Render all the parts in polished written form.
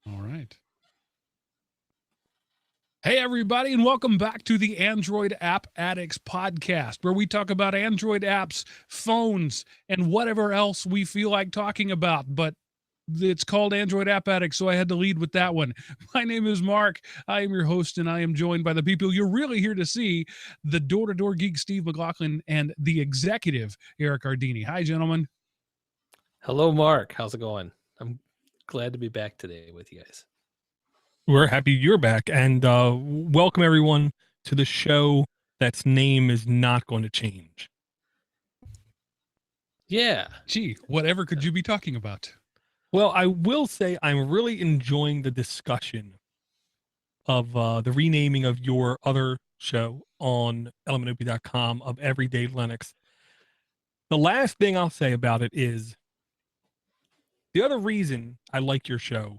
All right. Hey, everybody, and welcome back to the Android App Addicts podcast, where we talk about Android apps, phones, and whatever else we feel like talking about. But it's called Android App Addicts, so I had to lead with that one. My name is Mark. I am your host, and I am joined by the people you're really here to see, the door-to-door geek Steve McLaughlin and the executive Eric Ardini. Hi, gentlemen. Hello, Mark. How's it going? I'm glad to be back today with you guys. We're happy you're back, and welcome everyone to the show that's name is not going to change. Yeah. Gee, whatever could you be talking about? Well, I will say I'm really enjoying the discussion of the renaming of your other show on elementop.com of Everyday Linux. The last thing I'll say about it is the other reason I like your show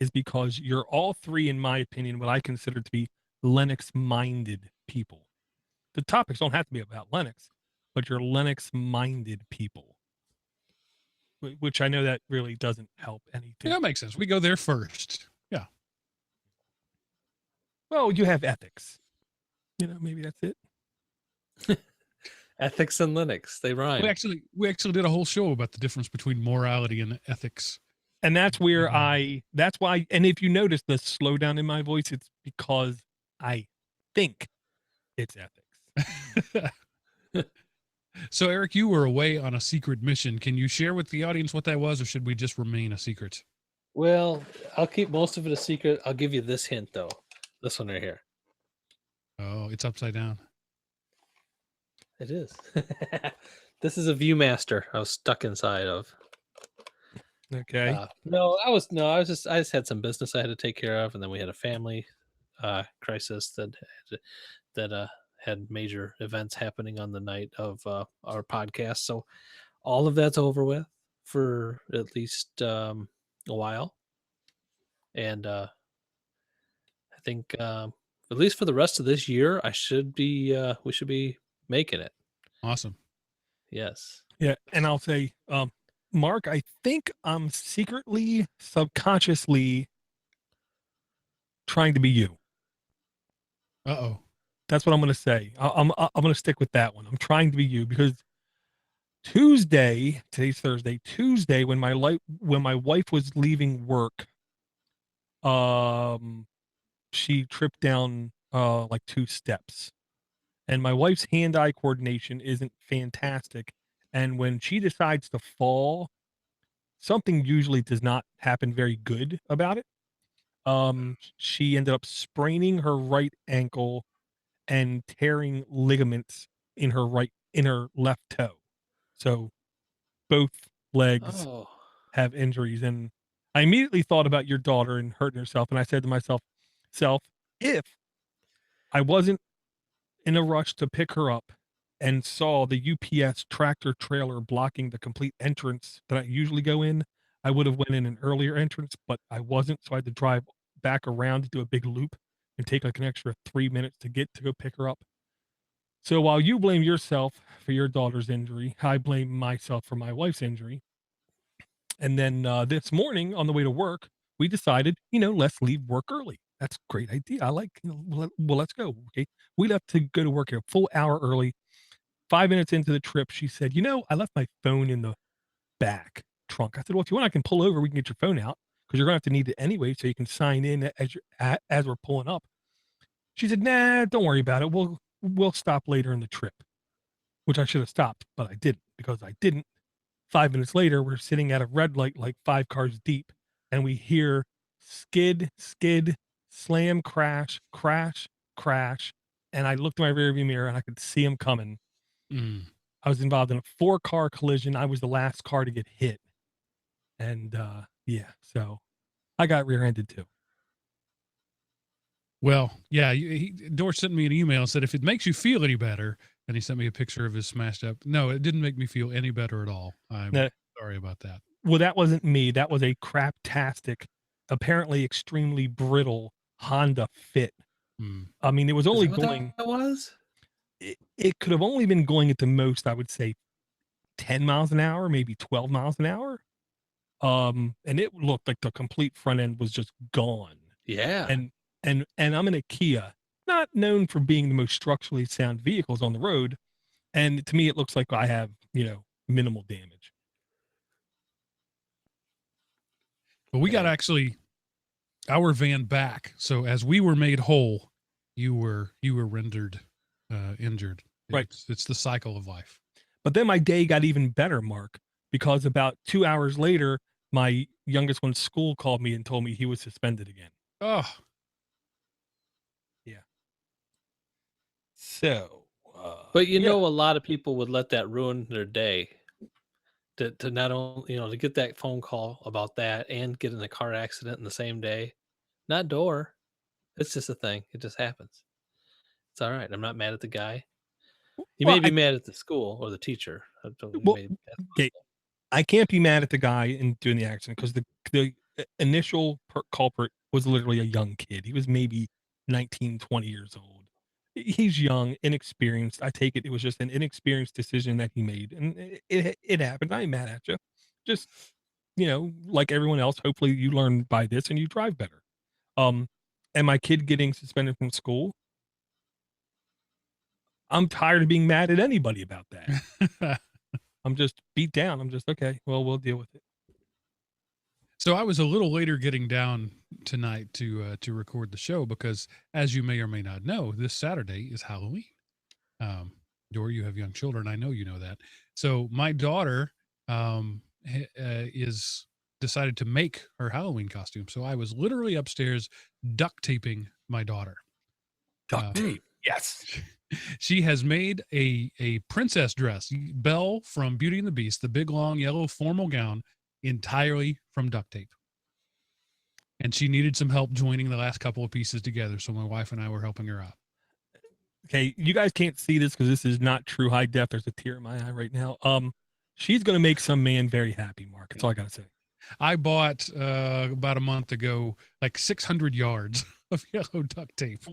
is because you're all three, in my opinion, what I consider to be Linux-minded people. The topics don't have to be about Linux, but you're Linux-minded people, which I know that really doesn't help anything. Yeah, that makes sense. We go there first. Yeah. Well, you have ethics. Maybe that's it. Ethics and Linux, they rhyme. We actually did a whole show about the difference between morality and ethics. And that's where that's why, and if you notice the slowdown in my voice, it's because I think it's ethics. So, Eric, you were away on a secret mission. Can you share with the audience what that was, or should we just remain a secret? Well, I'll keep most of it a secret. I'll give you this hint, though. This one right here. Oh, it's upside down. It is. This is a Viewmaster I was stuck inside of. Okay. I just had some business I had to take care of, and then we had a family crisis that had major events happening on the night of our podcast. So all of that's over with for at least a while, and I think at least for the rest of this year, we should be making it. Awesome. Yes. Yeah, and I'll say, Mark, I think I'm secretly, subconsciously trying to be you. Uh-oh. That's what I'm going to say. I'm going to stick with that one. I'm trying to be you because today's Thursday, Tuesday, when my wife was leaving work, she tripped down like 2 steps. And my wife's hand-eye coordination isn't fantastic. And when she decides to fall, something usually does not happen very good about it. She ended up spraining her right ankle and tearing ligaments in her left toe. So both legs have injuries. And I immediately thought about your daughter and hurting herself. And I said to myself, if I wasn't in a rush to pick her up and saw the UPS tractor trailer blocking the complete entrance that I usually go in, I would have went in an earlier entrance, but I wasn't. So I had to drive back around to do a big loop and take like an extra 3 minutes to go pick her up. So while you blame yourself for your daughter's injury, I blame myself for my wife's injury. And then this morning on the way to work, we decided, let's leave work early. That's a great idea. I like, well, let's go. Okay. We left to go to work a full hour early. 5 minutes into the trip, she said, I left my phone in the back trunk. I said, well, if you want, I can pull over. We can get your phone out because you're going to have to need it anyway. So you can sign in as we're pulling up. She said, nah, don't worry about it. We'll stop later in the trip, which I should have stopped, but I didn't because I didn't. 5 minutes later, we're sitting at a red light, like 5 cars deep, and we hear skid, slam, crash, crash, crash. And I looked in my rearview mirror and I could see him coming. I was involved in a 4-car collision. I was the last car to get hit. And so I got rear-ended too. Well, yeah, Dorsch sent me an email and said, if it makes you feel any better, and he sent me a picture of his smashed up. No, it didn't make me feel any better at all. I'm sorry about that. Well, that wasn't me. That was a craptastic, apparently extremely brittle Honda Fit. I mean, it was only going. That was? It could have only been going at the most, I would say, 10 miles an hour, maybe 12 miles an hour. and it looked like the complete front end was just gone. Yeah. And I'm in a Kia, not known for being the most structurally sound vehicles on the road, and to me it looks like I have, minimal damage. But we got Yeah. actually our van back. So as we were made whole, you were rendered injured. Right. It's the cycle of life. But then my day got even better, Mark, because about 2 hours later, my youngest one's school called me and told me he was suspended again. Oh, Yeah. So, But you know, a lot of people would let that ruin their day. To not only, to get that phone call about that and get in a car accident in the same day. Not door. It's just a thing. It just happens. It's all right. I'm not mad at the guy. You Well, may be mad at the school or the teacher. Well, okay, I can't be mad at the guy in doing the accident because the initial culprit was literally a young kid. He was maybe 19, 20 years old. He's young, inexperienced. I take it was just an inexperienced decision that he made, and it happened. I ain't mad at you. Just like everyone else, hopefully you learn by this and you drive better. And my kid getting suspended from school, I'm tired of being mad at anybody about that. I'm just beat down. I'm just okay. Well, we'll deal with it. So I was a little later getting down tonight to record the show because, as you may or may not know, this Saturday is Halloween. Dor, you have young children. I know you know that. So my daughter is decided to make her Halloween costume. So I was literally upstairs duct taping my daughter. Duct tape. Yes. She has made a princess dress, Belle from Beauty and the Beast, the big long yellow formal gown, entirely from duct tape. And she needed some help joining the last couple of pieces together. So my wife and I were helping her out. Okay, you guys can't see this because this is not true high def. There's a tear in my eye right now. She's gonna make some man very happy, Mark. That's all I gotta say. I bought about a month ago like 600 yards of yellow duct tape,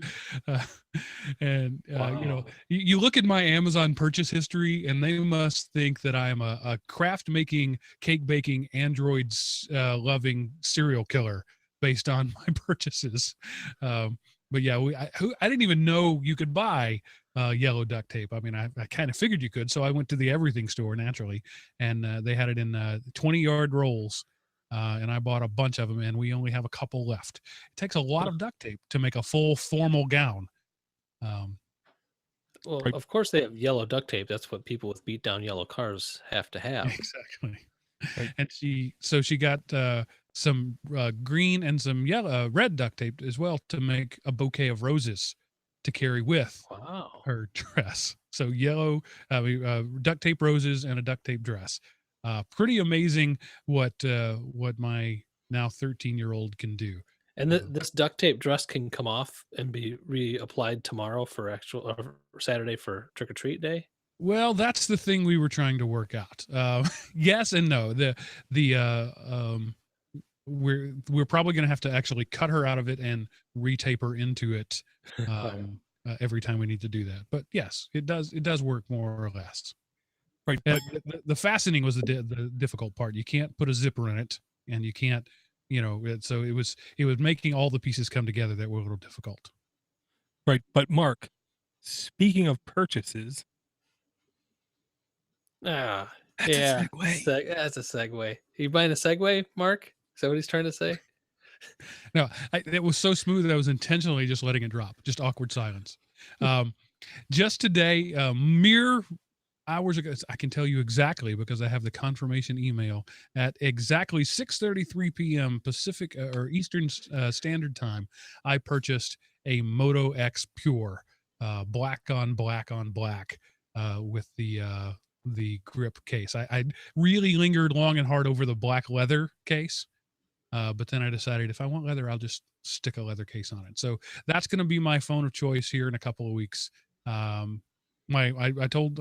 and Wow. you look at my Amazon purchase history, and they must think that I am a craft making, cake baking, androids loving serial killer based on my purchases. But yeah, I didn't even know you could buy yellow duct tape. I mean, I kind of figured you could, so I went to the everything store naturally, and they had it in 20-yard rolls. And I bought a bunch of them, and we only have a couple left. It takes a lot of duct tape to make a full formal gown. Well, Right. of course they have yellow duct tape. That's what people with beat down yellow cars have to have. Exactly. Right. And she got some green and some red duct tape as well to make a bouquet of roses to carry with Wow. her dress. So yellow duct tape roses and a duct tape dress. Pretty amazing what my now 13-year-old can do. And this duct tape dress can come off and be reapplied tomorrow for Saturday for trick or treat day. Well, that's the thing we were trying to work out. Yes and no. We're probably going to have to actually cut her out of it and retape her into it every time we need to do that. But yes, it does work more or less. Right. The fastening was the difficult part. You can't put a zipper in it, and you can't, so it was making all the pieces come together that were a little difficult. Right. But Mark, speaking of purchases, that's a segue. That's a segue. Are you buying a Segway, Mark? Is that what he's trying to say? No, it was so smooth that I was intentionally just letting it drop. Just awkward silence. Just today, mere hours ago, I can tell you exactly because I have the confirmation email at exactly 6:33 p.m. Pacific or Eastern Standard Time. I purchased a Moto X Pure, black on black on black, with the grip case. I really lingered long and hard over the black leather case, but then I decided if I want leather, I'll just stick a leather case on it. So that's going to be my phone of choice here in a couple of weeks. I've talked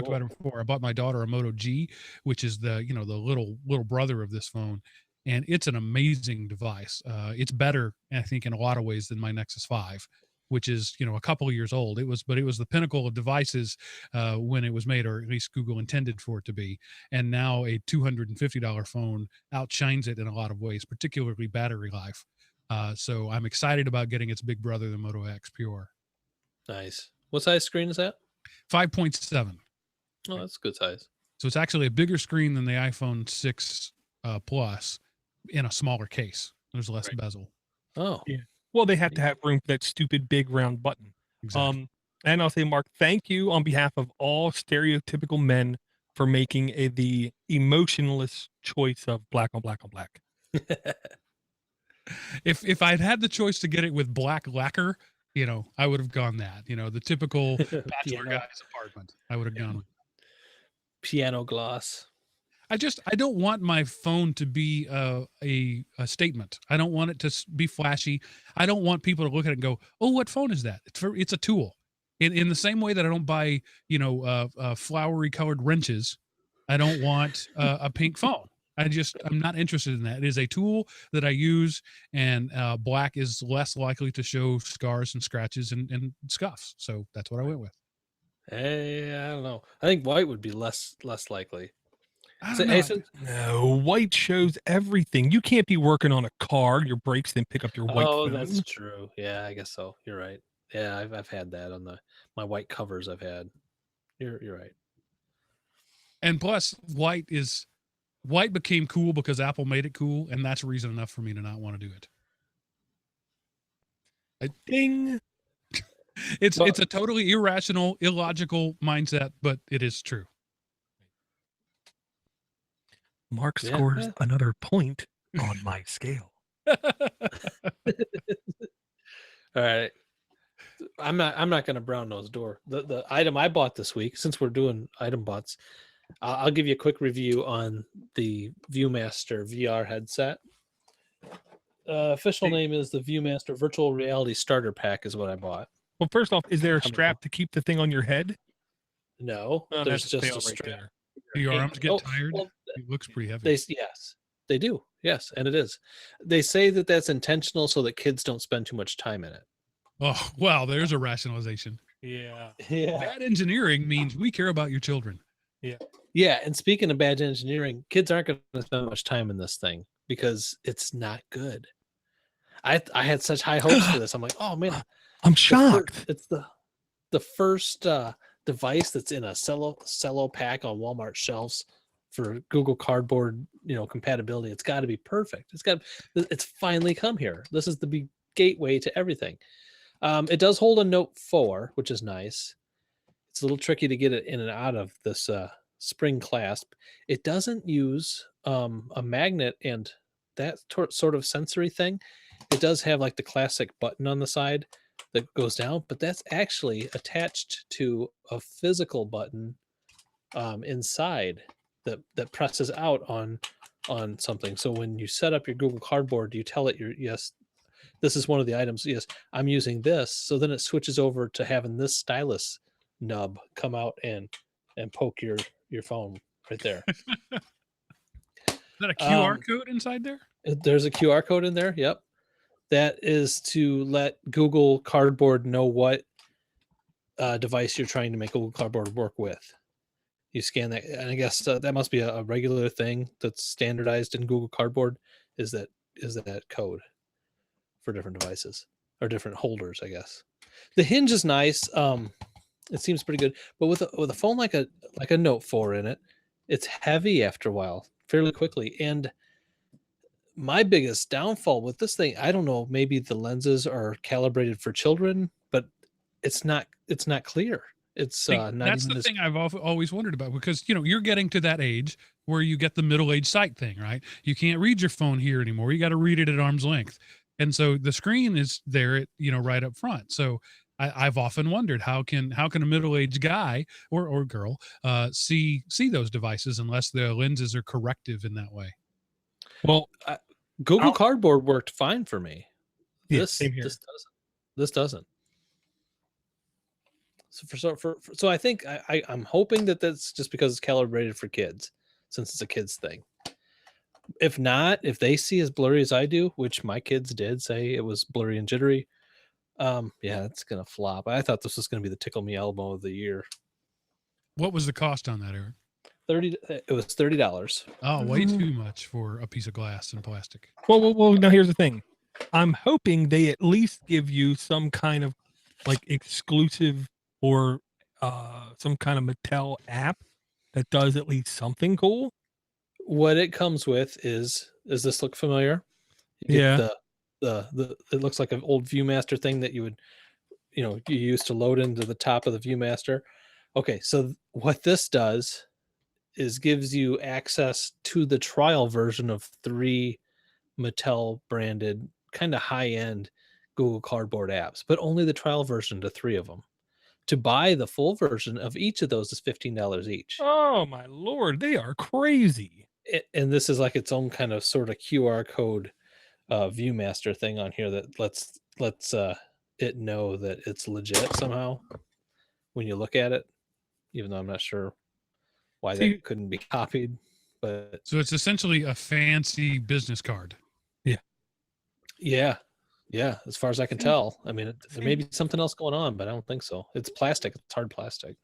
about it before. I bought my daughter a Moto G, which is the little brother of this phone, and it's an amazing device. It's better, I think, in a lot of ways than my Nexus 5. which is, a couple of years old. It was the pinnacle of devices when it was made, or at least Google intended for it to be. And now a $250 phone outshines it in a lot of ways, particularly battery life. So I'm excited about getting its big brother, the Moto X Pure. Nice. What size screen is that? 5.7. Oh, that's a good size. So it's actually a bigger screen than the iPhone 6 Plus in a smaller case. There's less bezel. Oh, yeah. Well, they have to have room for that stupid big round button. Exactly. And I'll say, Mark, thank you on behalf of all stereotypical men for making the emotionless choice of black on black on black. If I'd had the choice to get it with black lacquer, I would have gone that. The typical bachelor guy's apartment. I would have gone with piano gloss. I don't want my phone to be a statement. I don't want it to be flashy. I don't want people to look at it and go, "Oh, what phone is that?" It's a tool. In the same way that I don't buy, flowery colored wrenches, I don't want a pink phone. I'm not interested in that. It is a tool that I use, and black is less likely to show scars and scratches and scuffs. So that's what I went with. Hey, I don't know. I think white would be less likely. I don't know. No, white shows everything. You can't be working on a car, your brakes, then pick up your white phone. That's true. Yeah, I guess so. You're right. Yeah, I've had that on my white covers. I've had. You're right. And plus, white became cool because Apple made it cool, and that's reason enough for me to not want to do it. Ding. It's a totally irrational, illogical mindset, but it is true. Mark scores another point on my scale. All right. I'm not going to brown nose door. The item I bought this week, since we're doing item bots, I'll give you a quick review on the ViewMaster VR headset. Official name is the ViewMaster Virtual Reality Starter Pack is what I bought. Well, first off, is there a strap to keep the thing on your head? No, there's just a strap. There. Do your arms get tired? Well, it looks pretty heavy. Yes, they do. Yes, and it is. They say that that's intentional so that kids don't spend too much time in it. Oh, wow, there's a rationalization. Yeah. Bad engineering means we care about your children. Yeah, and speaking of bad engineering, kids aren't going to spend much time in this thing because it's not good. I had such high hopes for this. I'm like, oh man, I'm shocked. It's the first device that's in a cello pack on Walmart shelves for Google Cardboard, compatibility. It's got to be perfect. It's finally come here. This is the big gateway to everything. It does hold a Note 4, which is nice. It's a little tricky to get it in and out of this spring clasp. It doesn't use a magnet and that sort of sensory thing. It does have like the classic button on the side that goes down, but that's actually attached to a physical button inside that presses out on something. So when you set up your Google Cardboard, you tell it yes, this is one of the items. Yes, I'm using this. So then it switches over to having this stylus nub come out and poke your phone right there. Is that a QR code inside there? There's a QR code in there. Yep. That is to let Google Cardboard know what device you're trying to make Google Cardboard work with. You scan that, and I guess that must be a regular thing that's standardized in Google Cardboard. Is that code for different devices or different holders? I guess the hinge is nice. It seems pretty good, but with a phone like a Note 4 in it, it's heavy after a while, fairly quickly. And my biggest downfall with this thing, I don't know, maybe the lenses are calibrated for children, but it's not clear. It's not. That's the thing I've always wondered about, because you're getting to that age where you get the middle-aged sight thing, right? You can't read your phone here anymore. You got to read it at arm's length, and so the screen is there, right up front. So I've often wondered how can a middle-aged guy or girl see those devices unless the lenses are corrective in that way. Well, Google Cardboard worked fine for me. Yeah, same here. This doesn't. So I think I'm hoping that that's just because it's calibrated for kids, since it's a kids thing. If not, if they see as blurry as I do, which my kids did say it was blurry and jittery, Yeah, it's gonna flop. I thought this was gonna be the tickle me elbow of the year. What was the cost on that, Eric? It was $30. Oh, way too much for a piece of glass and plastic. Well, now here's the thing. I'm hoping they at least give you some kind of like exclusive or some kind of Mattel app that does at least something cool. What it comes with is, does this look familiar? You Yeah. get the it looks like an old ViewMaster thing that you would, you used to load into the top of the ViewMaster. Okay, so what this does is gives you access to the trial version of 3 Mattel branded kind of high-end Google Cardboard apps, but only the trial version to 3 of them. To buy the full version of each of those is $15 each. Oh my lord, they are crazy. And this is like its own kind of sort of QR code ViewMaster thing on here that lets it know that it's legit somehow when you look at it, even though I'm not sure why See- that couldn't be copied. But So it's essentially a fancy business card. yeah, as far as I can See- tell. I mean, there may see- be something else going on, but I don't think so. It's plastic. It's hard plastic.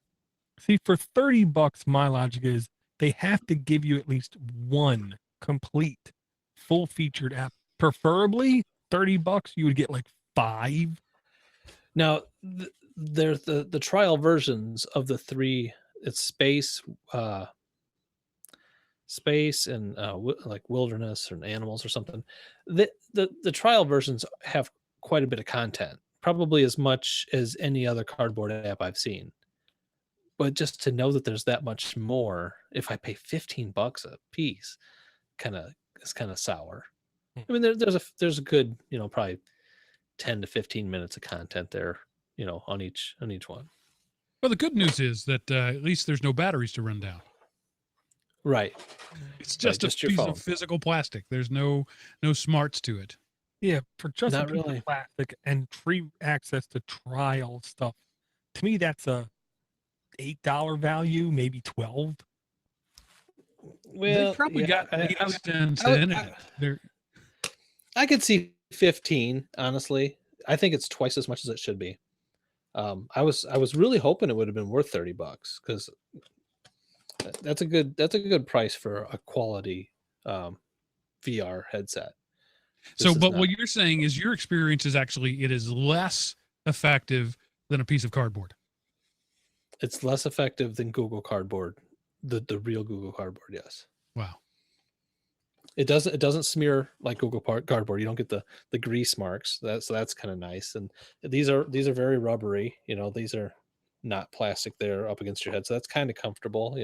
See, for $30, my logic is they have to give you at least one complete full featured app. Preferably $30, you would get like 5. Now, there's the trial versions of the 3. It's space, and like wilderness or animals or something. The trial versions have quite a bit of content, probably as much as any other cardboard app I've seen. But just to know that there's that much more, if I pay $15 a piece, is kind of sour. I mean, there's a good, probably 10 to 15 minutes of content there, on each one. Well, the good news is that at least there's no batteries to run down. Right. It's just just a your piece phone. of physical plastic. There's no smarts to it. Yeah, for just Not a piece really. of plastic and free access to trial stuff. To me, that's a $8 value, maybe 12. Well, They probably yeah, got I- 8 cents I- in I- it. They're, I could see 15, honestly. I think it's twice as much as it should be. I was really hoping it would have been worth $30 because that's a good price for a quality VR headset. so, This is but not- what you're saying is your experience is actually it is less effective than a piece of cardboard. It's less effective than Google Cardboard, the real Google Cardboard. Yes, Wow. it doesn't smear like Google Cardboard. You don't get the grease marks. That's kind of nice. And these are very rubbery. These are not plastic. They're up against your head, so that's kind of comfortable.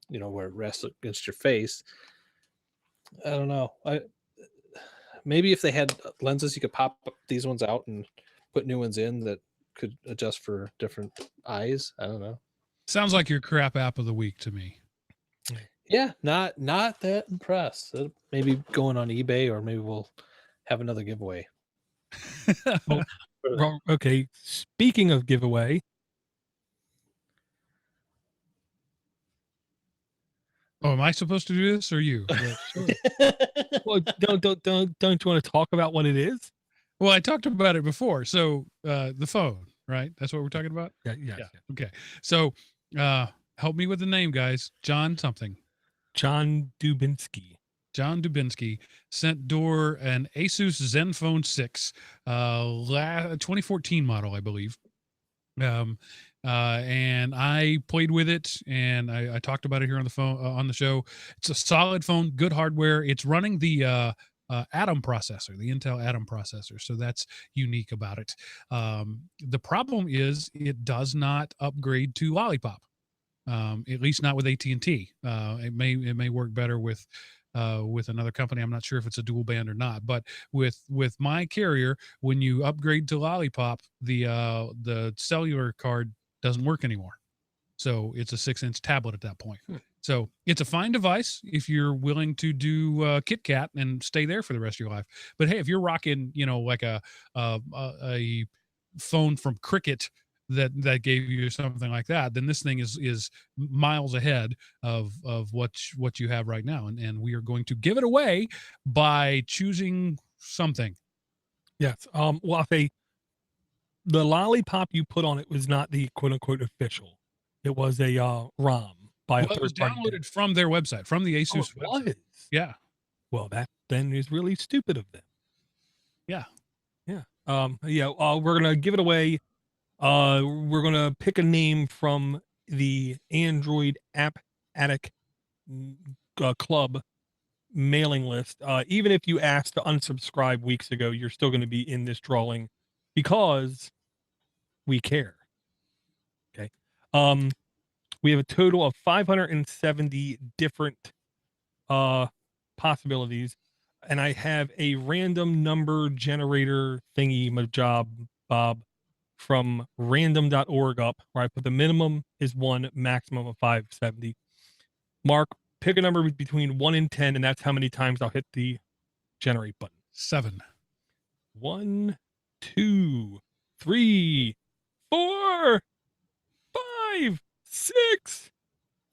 Where it rests against your face. I don't know. Maybe if they had lenses, you could pop these ones out and put new ones in that could adjust for different eyes. I don't know. Sounds like your crap app of the week to me. Yeah, not that impressed. Maybe going on eBay, or maybe we'll have another giveaway. Well, okay, speaking of giveaway, Oh, am I supposed to do this or you? well, don't you want to talk about what it is? Well, I talked about it before. So the phone, right? That's what we're talking about? Yeah. Okay. So help me with the name, guys. John something. John Dubinsky. John Dubinsky sent Door an Asus Zenfone 6, 2014 model, I believe. And I played with it, and I talked about it here on the phone on the show. It's a solid phone, good hardware. It's running the Atom processor, the Intel Atom processor, so that's unique about it. The problem is it does not upgrade to Lollipop, at least not with AT&T. It may work better with another company. I'm not sure if it's a dual band or not, but with my carrier, when you upgrade to Lollipop, the cellular card doesn't work anymore. So it's a 6-inch tablet at that point. So it's a fine device if you're willing to do KitKat and stay there for the rest of your life. But hey, if you're rocking, like a phone from Cricket that gave you something like that, then this thing is miles ahead of what you have right now. And we are going to give it away by choosing something. Yes. Well, I'll say the lollipop you put on it was not the quote unquote official. It was a ROM by a Well, it was third party. downloaded from their website, from the Oh, Asus it website. was. Yeah. Well, that then is really stupid of them. Yeah. Yeah. We're gonna give it away. We're gonna pick a name from the Android App Addict Club mailing list. Even if you asked to unsubscribe weeks ago, you're still going to be in this drawing because we care. Okay. We have a total of 570 different possibilities, and I have a random number generator thingy job bob from random.org up where I put the minimum is 1, maximum of 570. Mark, pick a number between 1 and 10, and that's how many times I'll hit the generate button. 7. 1, 2, 3, 4, 5, 6,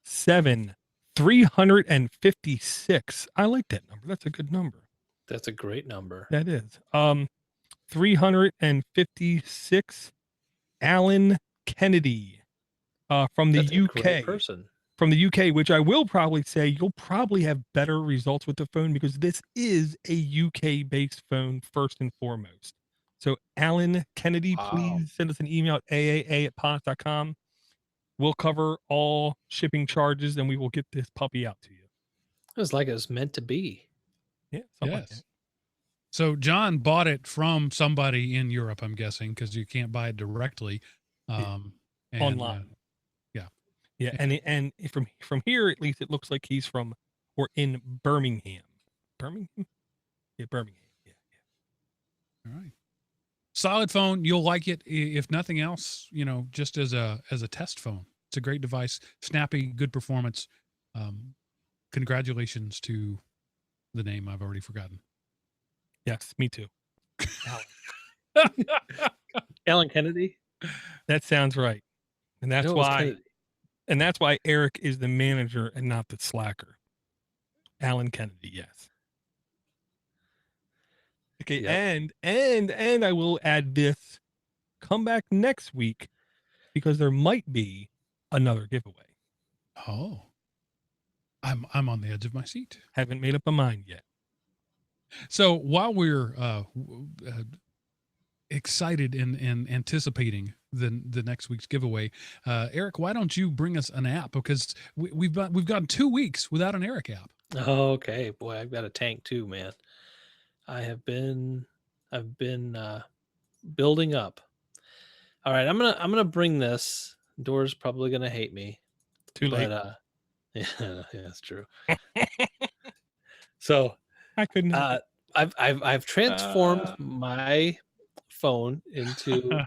7. 356. I like that number. That's a good number. That's a great number. That is. 356. Alan Kennedy from the That's a great UK. person. From the UK, which I will probably say you'll probably have better results with the phone because this is a UK based phone first and foremost. So, Alan Kennedy, Wow. please send us an email at aaa@pods.com. We'll cover all shipping charges and we will get this puppy out to you. It was like it was meant to be. Yeah, something like Yes. that. So John bought it from somebody in Europe, I'm guessing, because you can't buy it directly. And, Online. yeah. Yeah, and from here at least it looks like he's from or in Birmingham. Birmingham? Yeah, Birmingham. Yeah. All right. Solid phone. You'll like it. If nothing else, just as a test phone. It's a great device. Snappy, good performance. Congratulations to the name I've already forgotten. Yes, me too. Alan Kennedy. That sounds right. And that's No, it was why Kennedy. and that's why Eric is the manager and not the slacker. Alan Kennedy, yes. Okay, Yep. and I will add this. Come back next week because there might be another giveaway. Oh. I'm on the edge of my seat. Haven't made up my mind yet. So while we're excited and anticipating the next week's giveaway, Eric, why don't you bring us an app? Because we've gone 2 weeks without an Eric app. Okay, boy, I've got a tank too, man. I've been building up. All right, I'm gonna bring this. Door's probably gonna hate me. Too late. But yeah, that's true. So I couldn't. I've transformed my phone into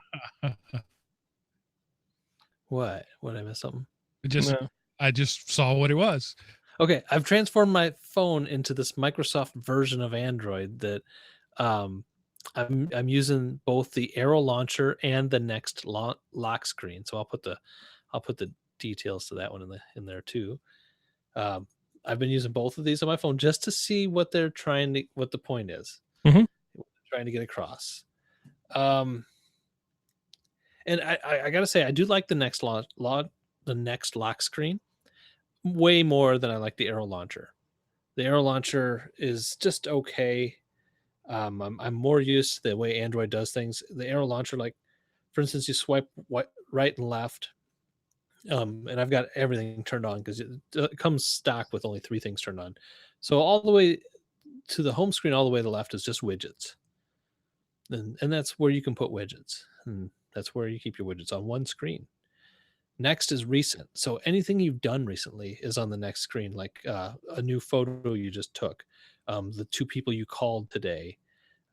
what? What, I missed something? I just saw what it was. Okay, I've transformed my phone into this Microsoft version of Android that I'm using both the Arrow launcher and the Next lock screen. So I'll put the details to that one in there too. I've been using both of these on my phone just to see what the point is, Mhm. trying to get across. And I gotta say, I do like the Next lock screen way more than I like the Arrow launcher. The Arrow launcher is just okay. I'm more used to the way Android does things. The Arrow launcher, like for instance, you swipe right and left, and I've got everything turned on because it comes stock with only 3 things turned on. So all the way to the home screen, all the way to the left is just widgets, and that's where you can put widgets, and that's where you keep your widgets on one screen. Next is recent. So anything you've done recently is on the next screen, like a new photo you just took, the 2 people you called today,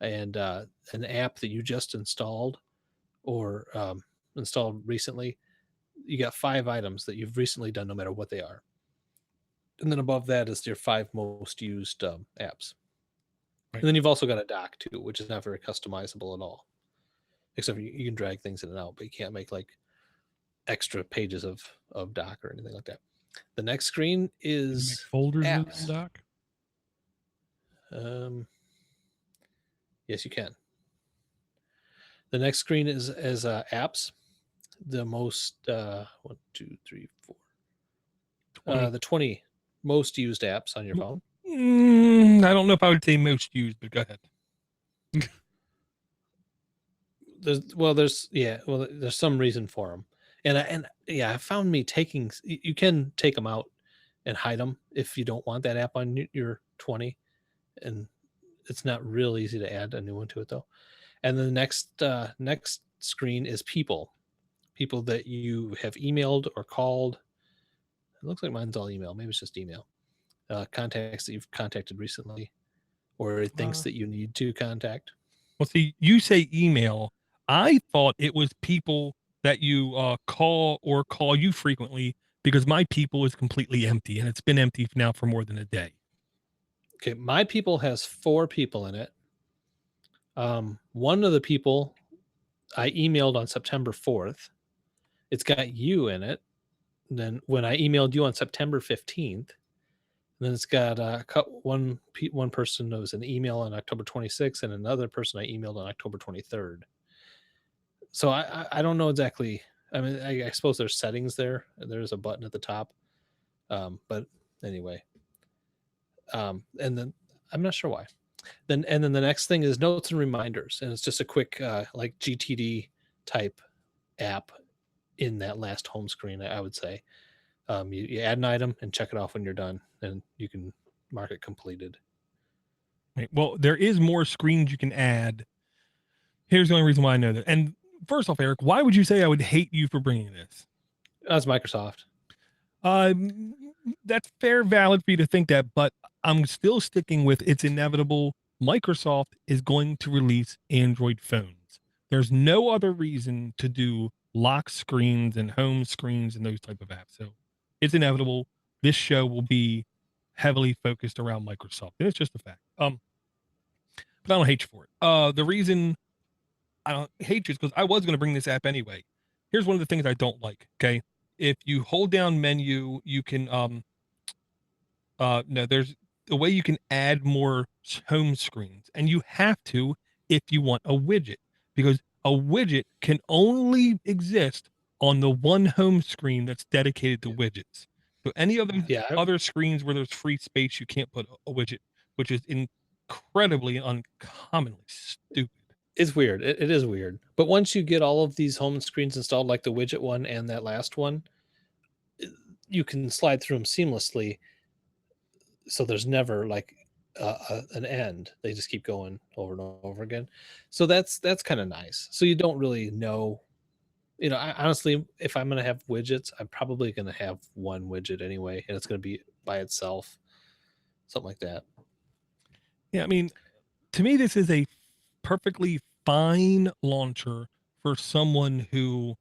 and an app that you just installed or installed recently. You got 5 items that you've recently done, no matter what they are. And then above that is your 5 most used apps. Right. And then you've also got a dock too, which is not very customizable at all. Except you can drag things in and out, but you can't make like extra pages of doc or anything like that. The next screen is make folders apps. within doc. Yes, you can. The next screen is apps. The most 1, 2, 3, 4. 20. The 20 most used apps on your phone. I don't know if I would say most used, but go ahead. There's some reason for them, and I found me taking. You can take them out and hide them if you don't want that app on your 20, and it's not real easy to add a new one to it though. And then the next screen is people that you have emailed or called. It looks like mine's all email. Maybe it's just email. Contacts that you've contacted recently, or things that you need to contact. Well, see, you say email. I thought it was people that you call or call you frequently, because my people is completely empty, and it's been empty now for more than a day. Okay, my people has 4 people in it. One of the people I emailed on September 4th. It's got you in it. And then when I emailed you on September 15th, then it's got one person that was an email on October 26th, and another person I emailed on October 23rd. So I don't know exactly. I mean, I suppose there's settings there. There's a button at the top. But anyway, and then I'm not sure why. Then the next thing is notes and reminders, and it's just a quick like GTD type app in that last home screen. I would say you add an item and check it off when you're done, and you can mark it completed. Right. Well, there is more screens you can add. Here's the only reason why I know that. And first off, Eric, why would you say I would hate you for bringing this? That's Microsoft. That's fair, valid for you to think that, but I'm still sticking with it's inevitable. Microsoft is going to release Android phones. There's no other reason to do lock screens and home screens and those type of apps. So it's inevitable. This show will be heavily focused around Microsoft. And it's just a fact. But I don't hate you for it. The reason I don't hate you is because I was going to bring this app anyway. Here's one of the things I don't like. Okay. If you hold down menu, you can no, there's a way you can add more home screens, and you have to if you want a widget, because a widget can only exist on the one home screen that's dedicated to widgets. So any of those other screens where there's free space, you can't put a widget, which is incredibly uncommonly stupid. It's weird. It is weird. But once you get all of these home screens installed, like the widget one and that last one, you can slide through them seamlessly. So there's never like an end. They just keep going over and over again. So that's kind of nice. So you don't really know. You know, honestly, if I'm going to have widgets, I'm probably going to have one widget anyway, and it's going to be by itself, something like that. Yeah, I mean, to me, this is a perfectly fine launcher for someone who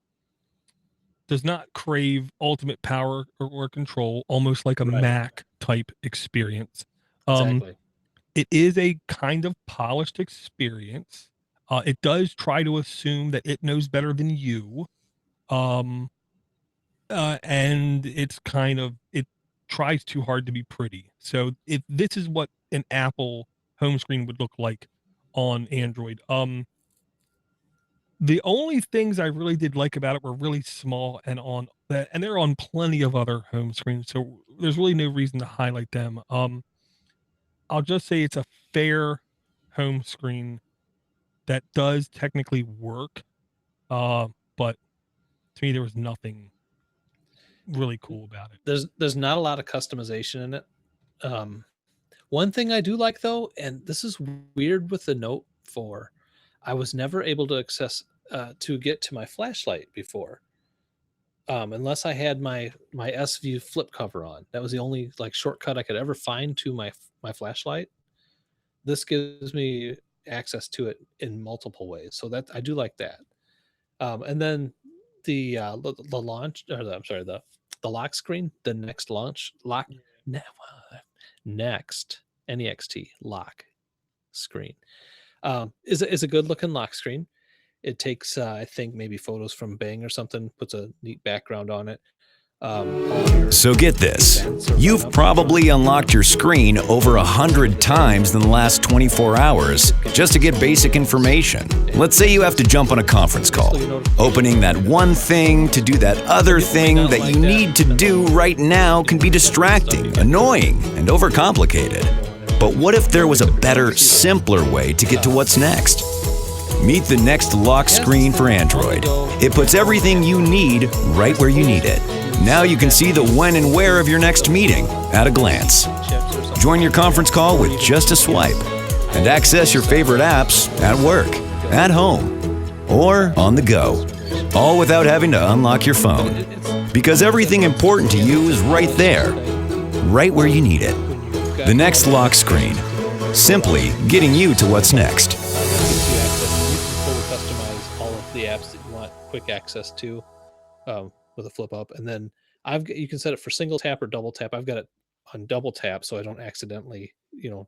does not crave ultimate power or control, almost like a Mac type experience. Exactly. It is a kind of polished experience. It does try to assume that it knows better than you. And it tries too hard to be pretty. So if this is what an Apple home screen would look like on Android, the only things I really did like about it were really small and they're on plenty of other home screens. So there's really no reason to highlight them. I'll just say it's a fair home screen that does technically work. But to me, there was nothing really cool about it. There's not a lot of customization in it. One thing I do like though, and this is weird with the Note 4, I was never able to access to get to my flashlight before, unless I had my S View flip cover on. That was the only like shortcut I could ever find to my flashlight. This gives me access to it in multiple ways, so that I do like that. And then the launch, or the lock screen, the next launch lock, next NEXT lock screen is a good looking lock screen. It takes I think maybe photos from Bing or something, puts a neat background on it. So get this. You've probably unlocked your screen over 100 times in the last 24 hours just to get basic information. Let's say you have to jump on a conference call. Opening that one thing to do that other thing that you need to do right now can be distracting, annoying, and overcomplicated. But what if there was a better, simpler way to get to what's next? Meet the next lock screen for Android. It puts everything you need right where you need it. Now you can see the when and where of your next meeting at a glance. Join your conference call with just a swipe and access your favorite apps at work, at home, or on the go, all without having to unlock your phone. Because everything important to you is right there, right where you need it. The next lock screen, simply getting you to what's next. You can fully customize all of the apps that you want quick access to with a flip up, and then you can set it for single tap or double tap. I've got it on double tap, so I don't accidentally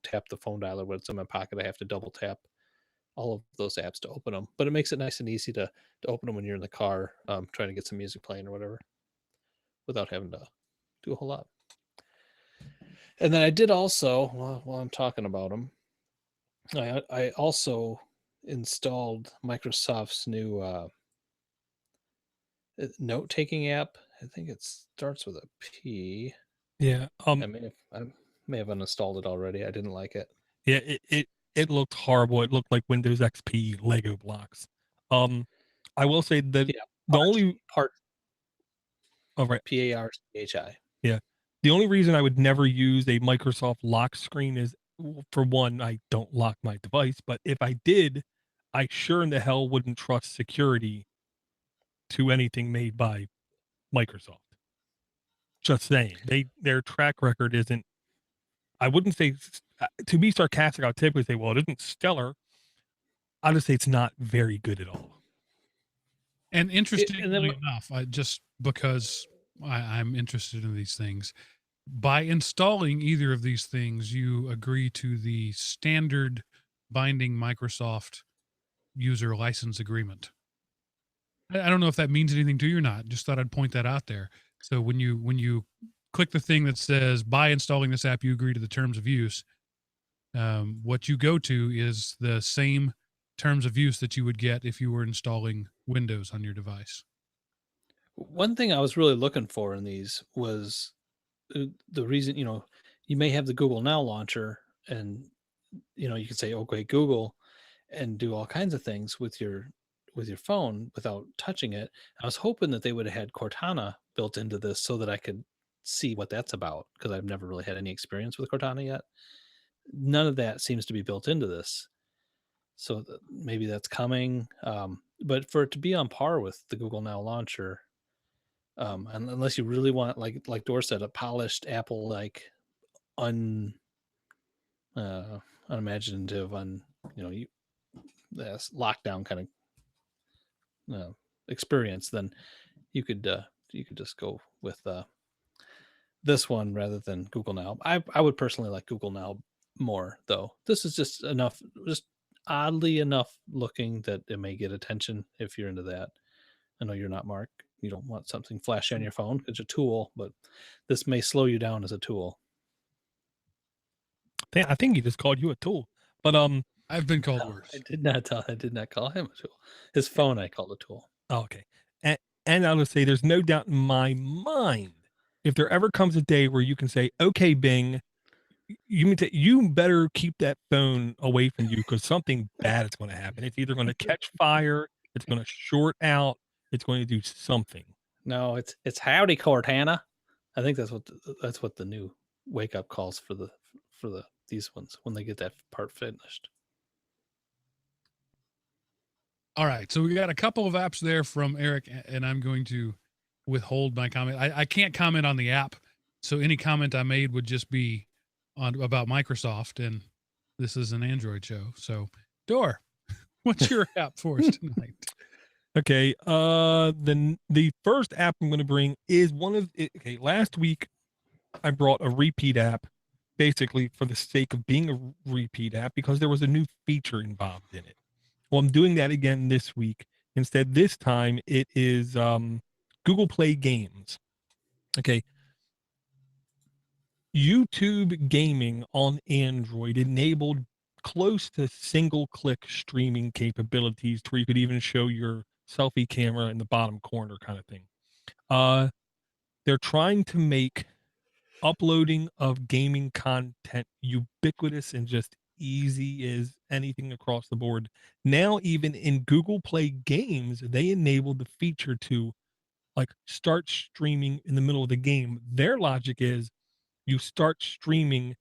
tap the phone dialer when it's in my pocket. I have to double tap all of those apps to open them, but it makes it nice and easy to open them when you're in the car trying to get some music playing or whatever without having to do a whole lot. And then I did also, while I'm talking about them, I also installed Microsoft's new note-taking app. I think it starts with a P. Yeah. I may have uninstalled it already. I didn't like it. Yeah, it looked horrible. It looked like Windows XP Lego blocks. I will say that the only part. Oh, right. PARCHI. Yeah. The only reason I would never use a Microsoft lock screen is, for one, I don't lock my device, but if I did, I sure in the hell wouldn't trust security to anything made by Microsoft. Just saying, their track record isn't. I wouldn't say, to be sarcastic, I would typically say, well, it isn't stellar. I'll just say it's not very good at all. And interestingly enough, just because I'm interested in these things, by installing either of these things, you agree to the standard binding Microsoft user license agreement. I don't know if that means anything to you or not. Just thought I'd point that out there. So when you click the thing that says by installing this app, you agree to the terms of use, what you go to is the same terms of use that you would get if you were installing Windows on your device. One thing I was really looking for in these was the reason, you may have the Google Now launcher and, you can say, okay, Google, and do all kinds of things with your phone without touching it. I was hoping that they would have had Cortana built into this so that I could see what that's about, because I've never really had any experience with Cortana yet. None of that seems to be built into this. So maybe that's coming. But for it to be on par with the Google Now launcher, and unless you really want, like Dor said, a polished Apple, like unimaginative, lockdown kind of experience, then you could just go with this one rather than Google Now. I would personally like Google Now more, though. This is just oddly enough looking that it may get attention if you're into that. I know you're not, Mark. You don't want something flashy on your phone. It's a tool, but this may slow you down as a tool. I think he just called you a tool, but I've been called worse. I did not call him a tool. His phone I called a tool. Oh, okay. And I'll just say there's no doubt in my mind, if there ever comes a day where you can say, okay, Bing, you better keep that phone away from you, because something bad is going to happen. It's either going to catch fire, it's going to short out, it's going to do something. No, it's howdy, Cortana. I think that's what the new wake up calls for these ones when they get that part finished. All right, so we got a couple of apps there from Eric, and I'm going to withhold my comment. I can't comment on the app, so any comment I made would just be about Microsoft, and this is an Android show. So, Dor, what's your app for us tonight? Okay, the first app I'm going to bring is last week I brought a repeat app, basically for the sake of being a repeat app, because there was a new feature involved in it. Well, I'm doing that again this week. Instead, this time it is Google Play Games. Okay. YouTube gaming on Android enabled close to single click streaming capabilities to where you could even show your selfie camera in the bottom corner kind of thing. They're trying to make uploading of gaming content ubiquitous and just easy as anything across the board. Now, even in Google Play games, they enabled the feature to like start streaming in the middle of the game. Their logic is you start streaming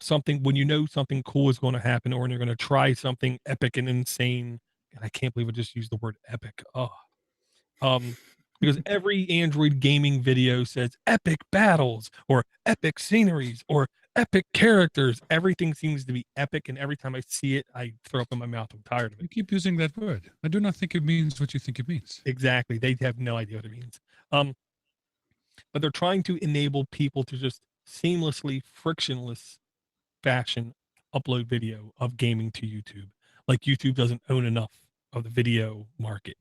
something when you know something cool is going to happen, or when you're going to try something epic and insane. And I can't believe I just used the word epic. Oh, because every Android gaming video says epic battles or epic sceneries or epic characters. Everything seems to be epic, and every time I see it, I throw up in my mouth. I'm tired of You it. keep using that word. I do not think it means what you think it means. Exactly. They have no idea what it means. But they're trying to enable people to just seamlessly, frictionless fashion upload video of gaming to YouTube. Like YouTube doesn't own enough of the video market.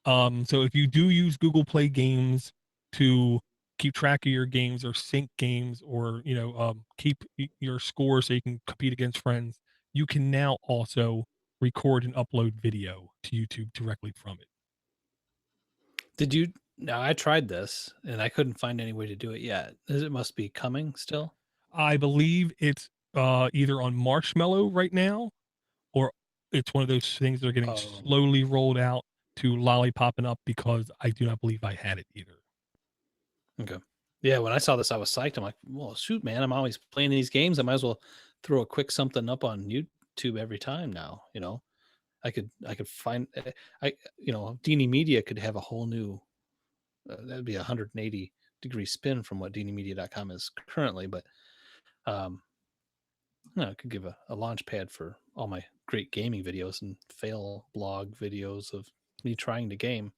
So if you do use Google Play games to keep track of your games or sync games, or keep your score so you can compete against friends, you can now also record and upload video to YouTube directly from it. Did you? Now I tried this and I couldn't find any way to do it yet. It must be coming still. I believe it's either on Marshmallow right now, or it's one of those things that are getting Oh. slowly rolled out to Lollipop and Up, because I do not believe I had it either. Okay. Yeah, when I saw this, I was psyched. I'm like, well, shoot, man, I'm always playing these games. I might as well throw a quick something up on YouTube every time now. I could find Dini Media could have a whole new that'd be a 180-degree spin from what DiniMedia.com is currently, but it could give a launch pad for all my great gaming videos and fail blog videos of me trying to game.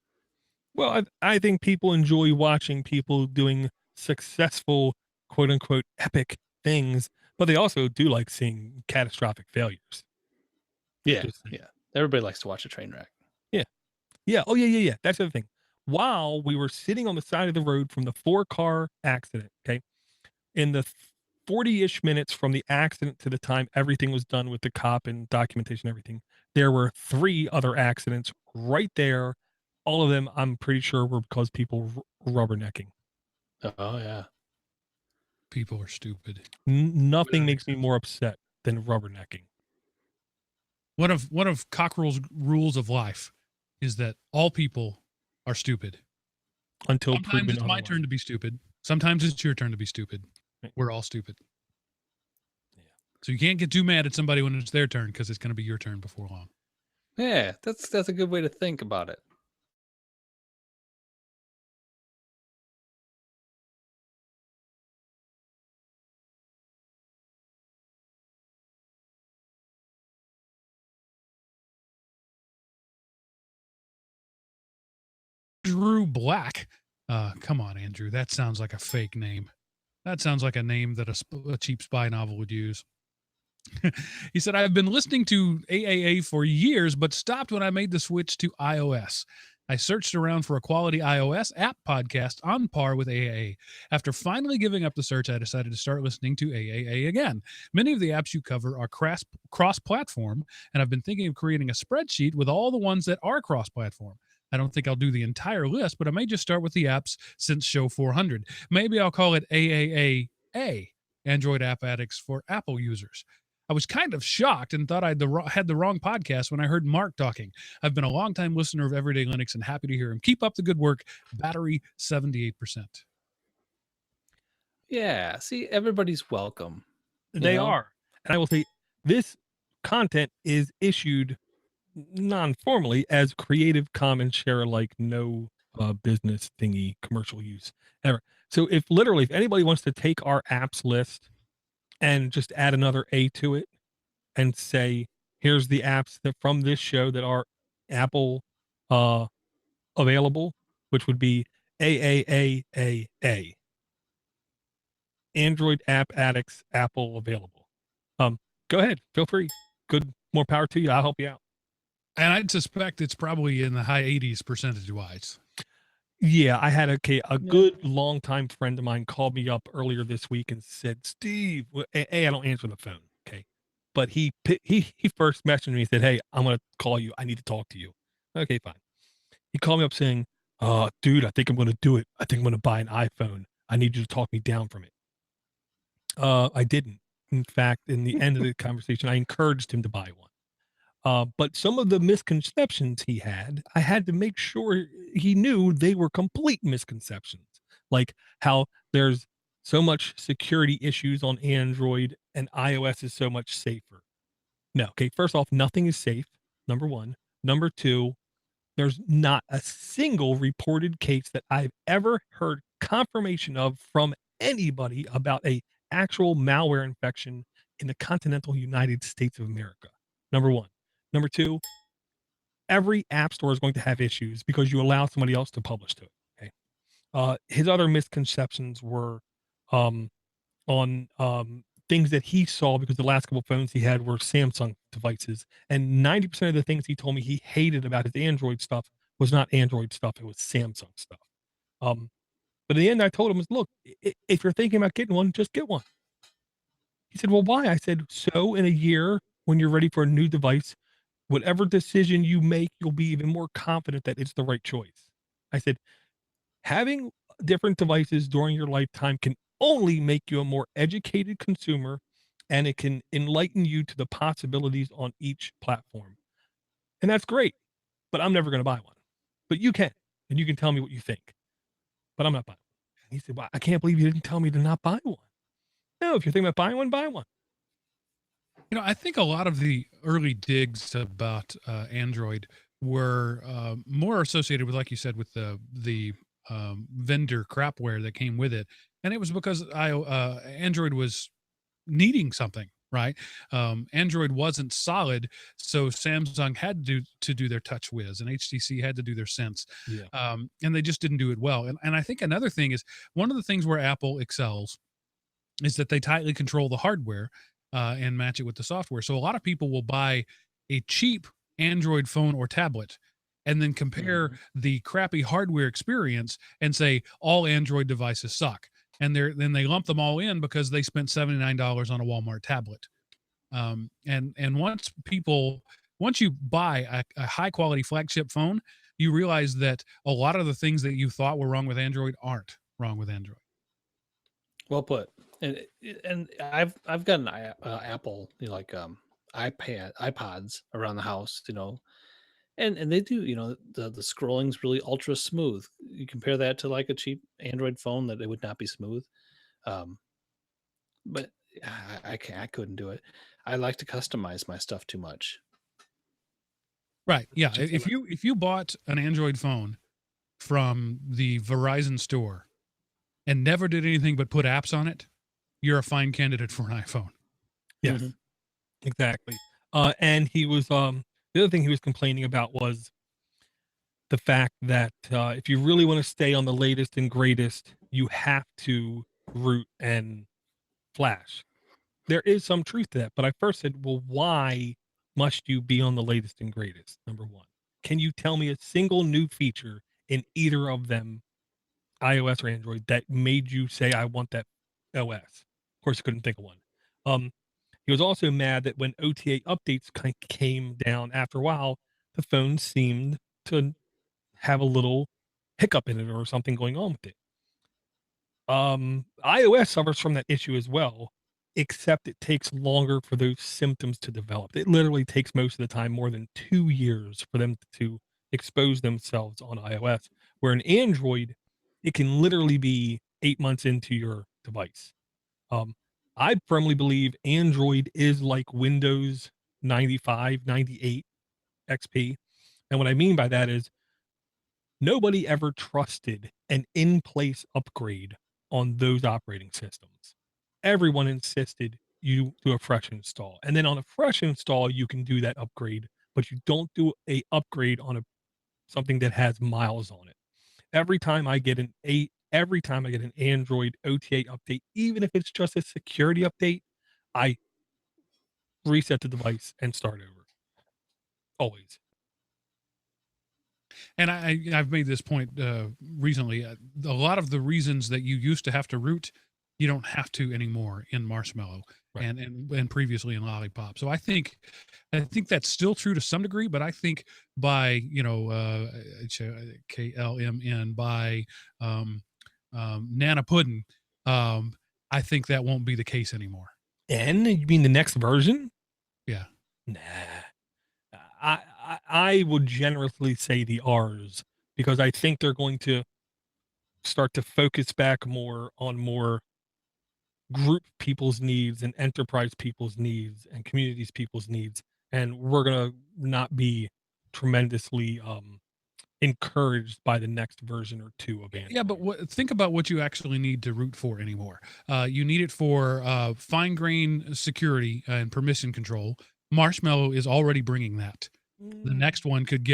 Well, I think people enjoy watching people doing successful, quote unquote, epic things, but they also do like seeing catastrophic failures. Yeah. Everybody likes to watch a train wreck. Yeah. Oh, yeah. That's the other thing. While we were sitting on the side of the road from the 4-car accident, okay, in the 40-ish minutes from the accident to the time everything was done with the cop and documentation, everything, there were 3 other accidents right there. All of them, I'm pretty sure, were because people rubbernecking. Oh, yeah. People are stupid. Nothing makes me more upset than rubbernecking. One of Cockrell's rules of life is that all people are stupid. Until Sometimes proven it's my otherwise. turn to be stupid. Sometimes it's your turn to be stupid. Right. We're all stupid. Yeah. So you can't get too mad at somebody when it's their turn, because it's going to be your turn before long. Yeah, that's a good way to think about it. Drew Black. Come on, Andrew. That sounds like a fake name. That sounds like a name that a cheap spy novel would use. He said, I've been listening to AAA for years, but stopped when I made the switch to iOS. I searched around for a quality iOS app podcast on par with AAA. After finally giving up the search, I decided to start listening to AAA again. Many of the apps you cover are cross-platform, and I've been thinking of creating a spreadsheet with all the ones that are cross-platform. I don't think I'll do the entire list, but I may just start with the apps since show 400. Maybe I'll call it AAA, Android App Addicts for Apple users. I was kind of shocked and thought I'd had the wrong podcast when I heard Mark talking. I've been a longtime listener of Everyday Linux and happy to hear him. Keep up the good work. Battery 78%. Yeah, see, everybody's welcome. They are. And I will say, this content is issued non-formally as Creative Commons share alike, no business thingy commercial use ever. So if anybody wants to take our apps list and just add another A to it and say, here's the apps that from this show that are Apple available, which would be AAAAA, Android App Addicts, Apple available. Go ahead, feel free. Good, more power to you. I'll help you out. And I'd suspect it's probably in the high 80s percentage-wise. Yeah, I had a Yeah. good longtime friend of mine called me up earlier this week and said, "Steve," I don't answer the phone, okay, but he first messaged me and said, "Hey, I'm gonna call you. I need to talk to you." Okay, fine. He called me up saying, dude, I think I'm gonna do it. I think I'm gonna buy an iPhone. I need you to talk me down from it." I didn't. In fact, in the end of the conversation, I encouraged him to buy one. But some of the misconceptions he had, I had to make sure he knew they were complete misconceptions. Like how there's so much security issues on Android and iOS is so much safer. No, okay, first off, nothing is safe, number one. Number two, there's not a single reported case that I've ever heard confirmation of from anybody about a actual malware infection in the continental United States of America. Number one. Number two, every app store is going to have issues because you allow somebody else to publish to it. Okay. His other misconceptions were um, on things that he saw because the last couple of phones he had were Samsung devices, and 90% of the things he told me he hated about his Android stuff was not Android stuff; it was Samsung stuff. Um, but in the end, I told him, "Look, if you're thinking about getting one, just get one." He said, "Well, why?" I said, "So in a year, when you're ready for a new device, whatever decision you make, you'll be even more confident that it's the right choice." I said, "Having different devices during your lifetime can only make you a more educated consumer, and it can enlighten you to the possibilities on each platform. And that's great, but I'm never going to buy one. But you can, and you can tell me what you think, but I'm not buying one." And he said, "Well, I can't believe you didn't tell me to not buy one." No, if you're thinking about buying one, buy one. I think a lot of the early digs about Android were more associated with, like you said, with the vendor crapware that came with it, and it was because Android was needing something, right? Android wasn't solid, so Samsung had to do their Touch Wiz, and HTC had to do their Sense, Yeah. and they just didn't do it well. And I think another thing is one of the things where Apple excels is that they tightly control the hardware and match it with the software. So a lot of people will buy a cheap Android phone or tablet and then compare the crappy hardware experience and say all Android devices suck. And then they lump them all in because they spent $79 on a Walmart tablet. And once you buy a high quality flagship phone, you realize that a lot of the things that you thought were wrong with Android aren't wrong with Android. Well put. And I've got an Apple, like iPods around the house, and they do, the scrolling's really ultra smooth. You compare that to like a cheap Android phone that it would not be smooth. Um, but I couldn't do it. I like to customize my stuff too much. Right. Yeah. Particular. If you bought an Android phone from the Verizon store and never did anything but put apps on it, you're a fine candidate for an iPhone. Yes, exactly. And he was the other thing he was complaining about was the fact that if you really want to stay on the latest and greatest, you have to root and flash. There is some truth to that, but I first said, "Well, why must you be on the latest and greatest?" Number one, can you tell me a single new feature in either of them, iOS or Android, that made you say, "I want that OS"? Of course, I couldn't think of one. Um, he was also mad that when OTA updates came down after a while, the phone seemed to have a little hiccup in it or something going on with it. iOS suffers from that issue as well, except it takes longer for those symptoms to develop. It literally takes most of the time more than 2 years for them to expose themselves on iOS, where in Android, it can literally be 8 months into your device. Um, I firmly believe Android is like Windows 95, 98 XP. And what I mean by that is nobody ever trusted an in-place upgrade on those operating systems. Everyone insisted you do a fresh install. And then on a fresh install, you can do that upgrade, but you don't do a upgrade on something that has miles on it. Every time I get an Android OTA update, even if it's just a security update, I reset the device and start over. Always. And I've made this point recently. A lot of the reasons that you used to have to root, you don't have to anymore in Marshmallow, Right. and previously in Lollipop. So I think that's still true to some degree, but I think by KLMN, by Nana Puddin, I think that won't be the case anymore. And you mean the next version? Yeah. Nah. I would generously say the R's, because I think they're going to start to focus back more on more group people's needs and enterprise people's needs and communities people's needs, and we're gonna not be tremendously encouraged by the next version or two of Android. Yeah, but think about what you actually need to root for anymore. You need it for fine grain security and permission control. Marshmallow is already bringing that. The next one could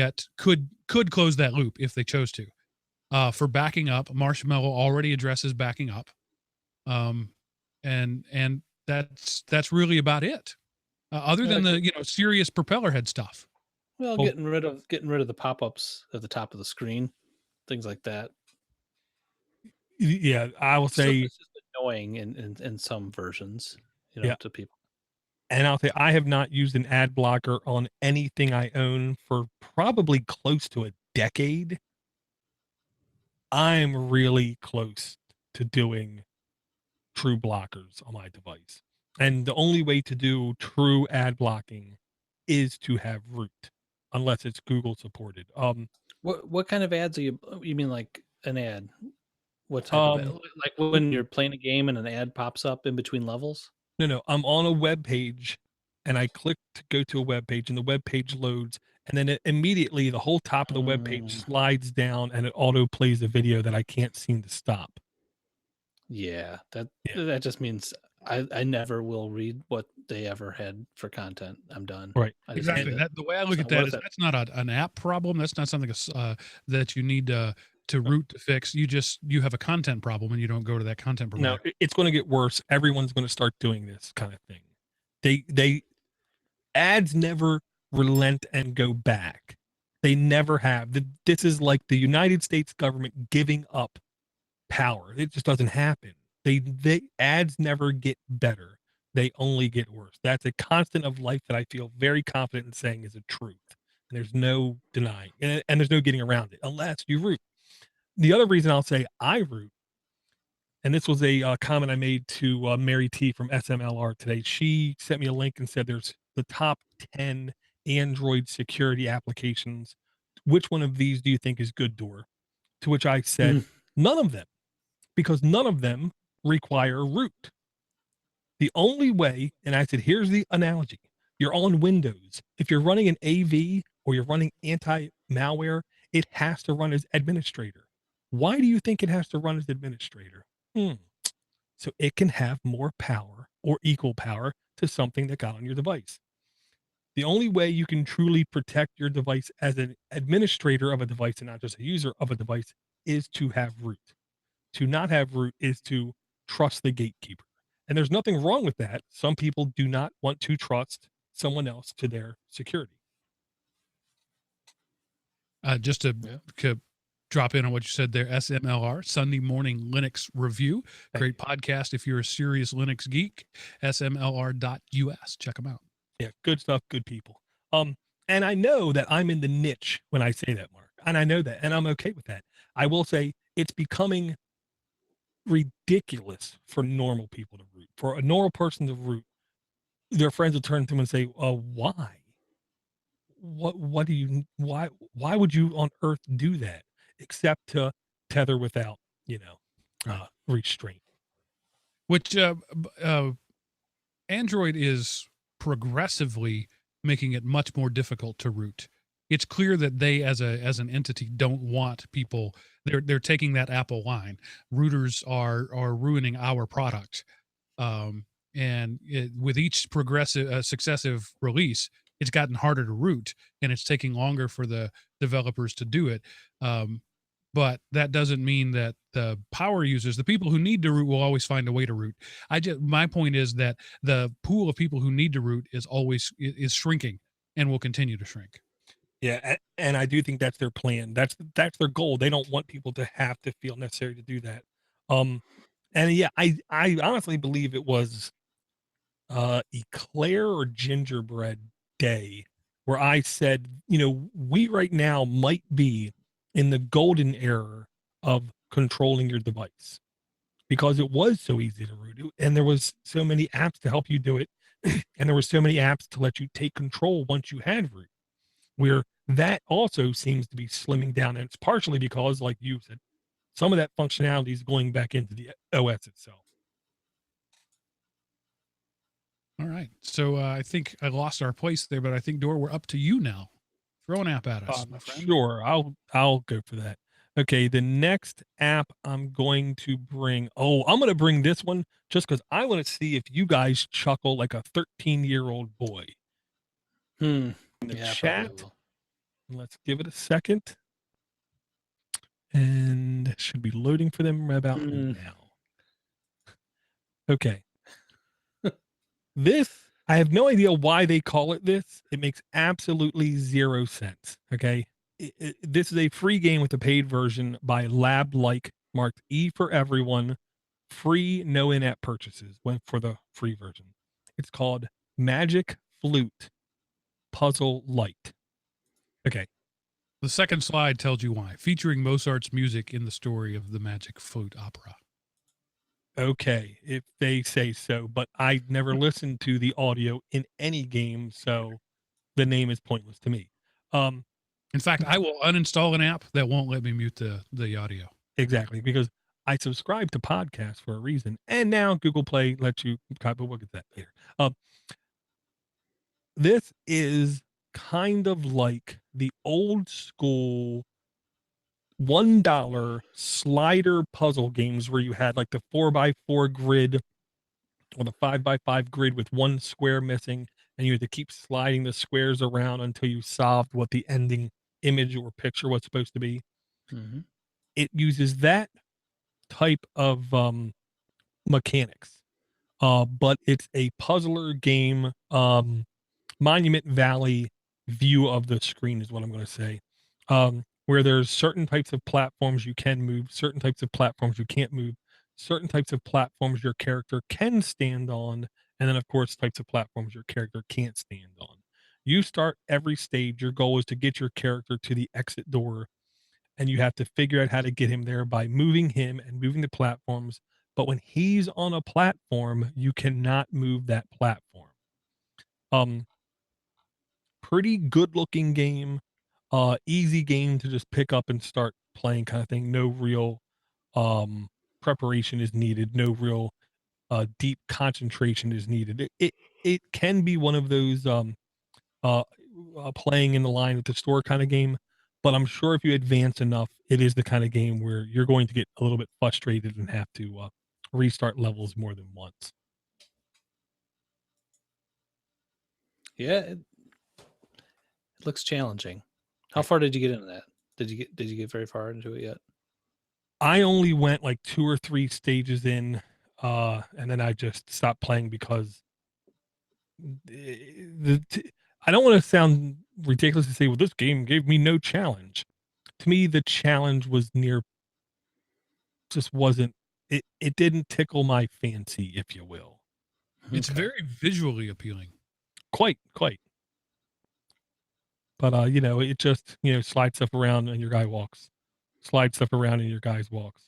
close that loop if they chose to. For backing up, Marshmallow already addresses backing up, and that's really about it. Other than the serious propeller head stuff. Well, getting rid of the pop-ups at the top of the screen, things like that. Yeah, I will say it's just annoying in some versions, Yeah. to people. And I'll say I have not used an ad blocker on anything I own for probably close to a decade. I'm really close to doing true blockers on my device. And the only way to do true ad blocking is to have root, unless it's Google supported. What kind of ads are you mean, like an ad? What type of ad? Like when you're playing a game and an ad pops up in between levels? No, I'm on a web page and I click to go to a web page and the web page loads, and then immediately the whole top of the web page slides down and it auto plays a video that I can't seem to stop. Yeah, that just means I never will read what they ever had for content. I'm done. Right. Exactly. The way I look at that is that's not an app problem. That's not something that you need to root to fix. You have a content problem and you don't go to that content provider. No, it's going to get worse. Everyone's going to start doing this kind of thing. They ads never relent and go back. They never have. This is like the United States government giving up power. It just doesn't happen. They ads never get better. They only get worse. That's a constant of life that I feel very confident in saying is a truth. And there's no denying, and there's no getting around it unless you root. The other reason I'll say I root, and this was a comment I made to Mary T from SMLR today. She sent me a link and said there's the top 10 Android security applications. Which one of these do you think is good, Door? To which I said, none of them, because none of them require root. The only way, and I said, here's the analogy. You're on Windows. If you're running an AV or you're running anti-malware, it has to run as administrator. Why do you think it has to run as administrator? So it can have more power or equal power to something that got on your device. The only way you can truly protect your device as an administrator of a device and not just a user of a device is to have root. To not have root is to trust the gatekeeper. And there's nothing wrong with that. Some people do not want to trust someone else to their security. Just to drop in on what you said there, SMLR, Sunday Morning Linux Review. Great podcast if you're a serious Linux geek. smlr.us. Check them out. Yeah, good stuff, good people. And I know that I'm in the niche when I say that, Mark. And I know that, and I'm okay with that. I will say it's becoming ridiculous for normal people to root. For a normal person to root, their friends will turn to them and say, why? What do you, why would you on earth do that? Except to tether without, restraint. Which Android is progressively making it much more difficult to root. It's clear that they, as an entity, don't want people. They're taking that Apple line. Rooters are ruining our product, and with each successive release, it's gotten harder to root, and it's taking longer for the developers to do it. But that doesn't mean that the power users, the people who need to root, will always find a way to root. My point is that the pool of people who need to root is shrinking and will continue to shrink. Yeah, and I do think that's their plan. That's their goal. They don't want people to have to feel necessary to do that. And yeah, I honestly believe it was eclair or gingerbread day where I said, we right now might be in the golden era of controlling your device because it was so easy to root it, and there was so many apps to help you do it, and there were so many apps to let you take control once you had root. Where that also seems to be slimming down, and it's partially because, like you said, some of that functionality is going back into the OS itself. All right. So I think I lost our place there, but I think, Dor, we're up to you now. Throw an app at us, my friend. Sure, I'll go for that. Okay, the next app I'm going to bring. Oh, I'm going to bring this one just because I want to see if you guys chuckle like a 13-year-old boy. In the chat. Let's give it a second. And it should be loading for them about now. Okay. This, I have no idea why they call it this. It makes absolutely zero sense. Okay. This is a free game with a paid version by LabLike, marked E for everyone. Free, no in-app purchases went for the free version. It's called Magic Flute Puzzle LITE. Okay. The second slide tells you why. Featuring Mozart's music in the story of the Magic Flute opera. Okay, if they say so, but I never listened to the audio in any game, so the name is pointless to me. In fact, I will uninstall an app that won't let me mute the audio. Exactly, because I subscribe to podcasts for a reason, and now Google Play lets you. But we'll get that later. This is kind of like the old school $1 slider puzzle games where you had like the 4x4 grid or the 5x5 grid with one square missing, and you had to keep sliding the squares around until you solved what the ending image or picture was supposed to be. Mm-hmm. It uses that type of mechanics, but it's a puzzler game. Monument Valley view of the screen is what I'm going to say. Where there's certain types of platforms you can move, certain types of platforms you can't move, certain types of platforms your character can stand on, and then of course types of platforms your character can't stand on. You start every stage, your goal is to get your character to the exit door, and you have to figure out how to get him there by moving him and moving the platforms. But when he's on a platform, you cannot move that platform. Pretty good looking game, easy game to just pick up and start playing kind of thing. No real preparation is needed, no real deep concentration is needed. It can be one of those playing in the line with the store kind of game, but I'm sure if you advance enough, it is the kind of game where you're going to get a little bit frustrated and have to restart levels more than once. Yeah, it looks challenging. How far did you get into that? Did you get very far into it yet? I only went like 2 or 3 stages in, and then I just stopped playing because I don't want to sound ridiculous to say, well, this game gave me no challenge. To me, the challenge was just wasn't, it didn't tickle my fancy, if you will. It's Okay. very visually appealing. Quite. But, it just, slide stuff around and your guy walks. Slide stuff around and your guy walks.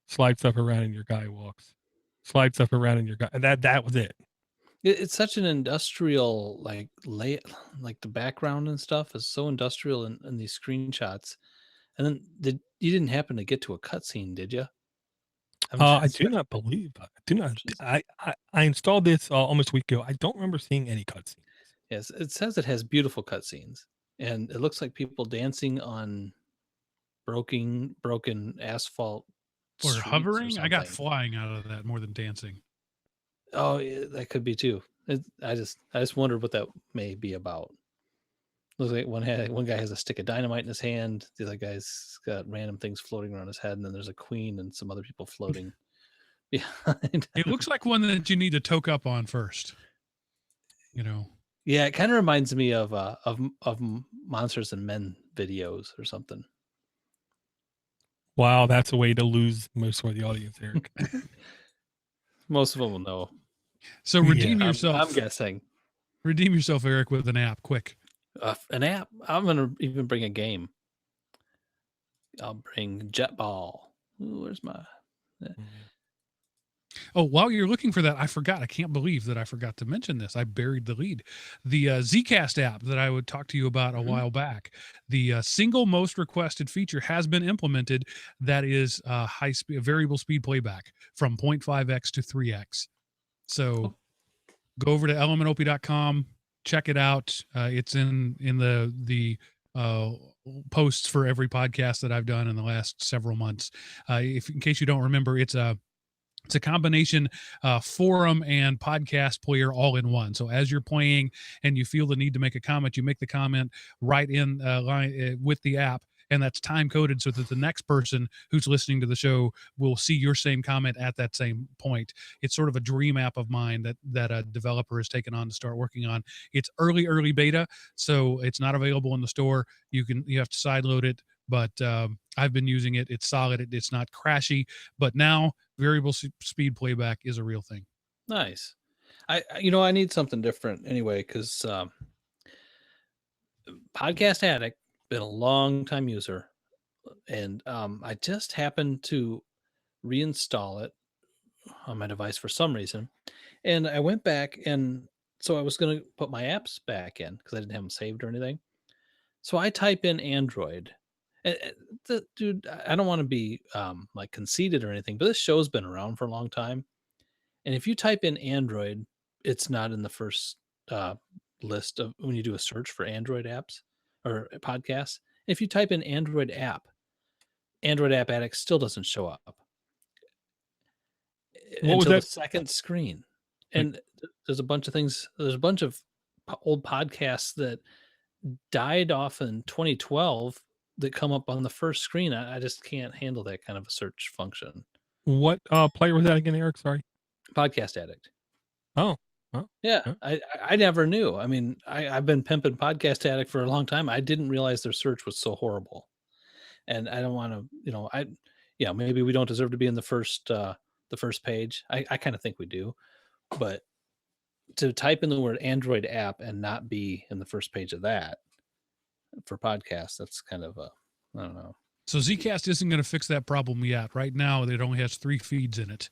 Slide stuff around and your guy walks. Slide stuff around and your guy. And that was it. It's such an industrial like the background and stuff is so industrial in these screenshots. And then you didn't happen to get to a cutscene, did you? I do not believe. I installed this almost a week ago. I don't remember seeing any cutscenes. Yes, it says it has beautiful cutscenes, and it looks like people dancing on broken asphalt. Or streets hovering? I got something. flying out of that more than dancing. Oh, yeah, that could be too. I just wondered what that may be about. Looks like one guy has a stick of dynamite in his hand. The other guy's got random things floating around his head, and then there's a queen and some other people floating behind. It looks like one that you need to toke up on first. Yeah, it kind of reminds me of Monsters and Men videos or something. Wow, that's a way to lose most of the audience, Eric. Most of them will know. So redeem Yeah. yourself. I'm guessing. Redeem yourself, Eric, with an app. Quick. An app. I'm gonna even bring a game. I'll bring Jetball. Ooh, where's my? Oh, while you're looking for that, I forgot. I can't believe that I forgot to mention this. I buried the lead. The Zcast app that I would talk to you about a while back. The single most requested feature has been implemented. That is high speed, variable speed playback from 0.5x to 3x. So go over to elementop.com, check it out. It's in the posts for every podcast that I've done in the last several months. In case you don't remember, it's a combination forum and podcast player all in one. So as you're playing and you feel the need to make a comment, you make the comment right in line with the app, and that's time coded so that the next person who's listening to the show will see your same comment at that same point. It's sort of a dream app of mine that a developer has taken on to start working on. It's early beta, so it's not available in the store. You have to sideload it, but I've been using it. It's solid. It's not crashy, but now variable speed playback is a real thing. Nice. I need something different anyway, because Podcast Addict, been a long time user, and I just happened to reinstall it on my device for some reason, and I went back, and so I was going to put my apps back in because I didn't have them saved or anything. So I type in Android. Dude, I don't want to be like conceited or anything, but this show's been around for a long time. And if you type in Android, it's not in the first list of when you do a search for Android apps or podcasts. If you type in Android app Addicts still doesn't show up until the second screen. And there's a bunch of things. There's a bunch of old podcasts that died off in 2012 that come up on the first screen. I just can't handle that kind of a search function. What player was that again, Eric? Sorry. Podcast Addict. Oh. Yeah. I never knew. I mean, I've been pimping Podcast Addict for a long time. I didn't realize their search was so horrible. And I don't want to, maybe we don't deserve to be in the first page. I kind of think we do. But to type in the word Android app and not be in the first page of that for podcasts, that's kind of I don't know. So Zcast isn't going to fix that problem yet. Right now, it only has 3 feeds in it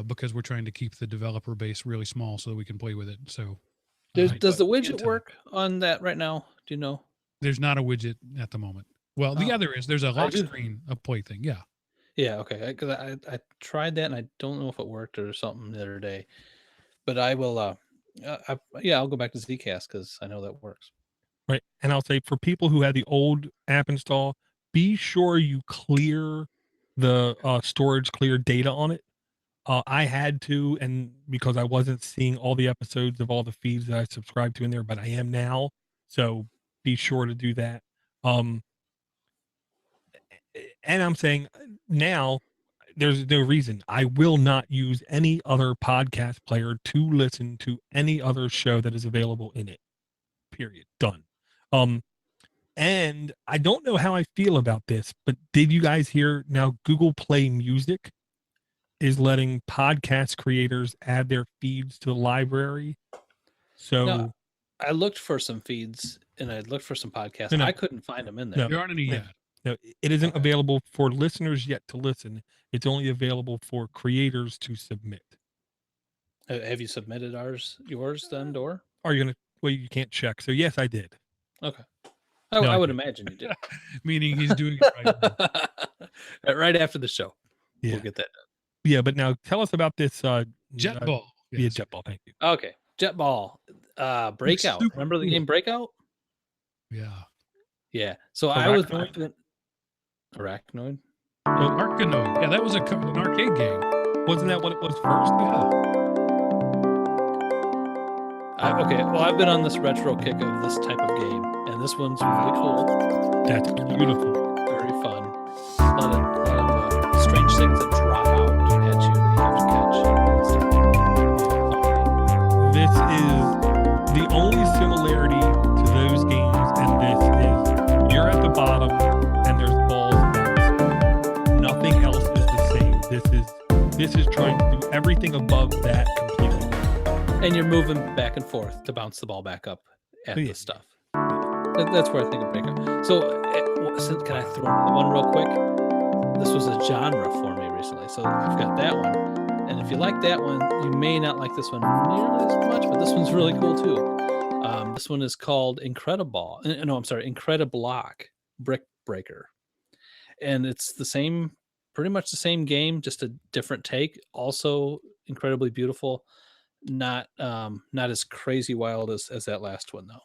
because we're trying to keep the developer base really small so that we can play with it. So does the widget work on that right now? Do you know? There's not a widget at the moment. Well, the other is there's a lock screen, a play thing. Yeah. Yeah. Okay. Because I tried that and I don't know if it worked or something the other day, but I will. I'll go back to Zcast because I know that works. Right. And I'll say for people who had the old app install, be sure you clear the storage, clear data on it. I had to, and because I wasn't seeing all the episodes of all the feeds that I subscribed to in there, but I am now. So be sure to do that. And I'm saying now there's no reason I will not use any other podcast player to listen to any other show that is available in it. Period. Done. And I don't know how I feel about this, but did you guys hear now Google Play Music is letting podcast creators add their feeds to the library? So no, I looked for some feeds and I looked for some podcasts. No, I couldn't find them in there. There aren't any yet. No, it isn't available for listeners yet to listen. It's only available for creators to submit. Have you submitted yours then, Dor? Are you going to? Well, you can't check. So yes, I did. Okay. I would imagine you did. Meaning he's doing it right right after the show. Yeah. We'll get that done. Yeah, but now tell us about this Jetball. Yeah, Jetball. Thank you. Okay, Jetball. Breakout. Remember the game Breakout? Yeah. So I was doing Arachnoid. Arkanoid. Yeah, that was an arcade game. Wasn't that what it was first? Yeah. Okay, well, I've been on this retro kick of this type of game, and this one's really cool. That's beautiful. Very fun. A lot of strange things that drop out at you that you have to catch. This is the only similar This is trying to do everything above that completely. And you're moving back and forth to bounce the ball back up at Yeah. the stuff. That's where I think of breakout. So, can I throw another one real quick? This was a genre for me recently. So I've got that one. And if you like that one, you may not like this one nearly as much, but this one's really cool too. This one is called Incrediblock Brick Breaker. And it's pretty much the same game, just a different take. Also incredibly beautiful. Not as crazy wild as that last one though.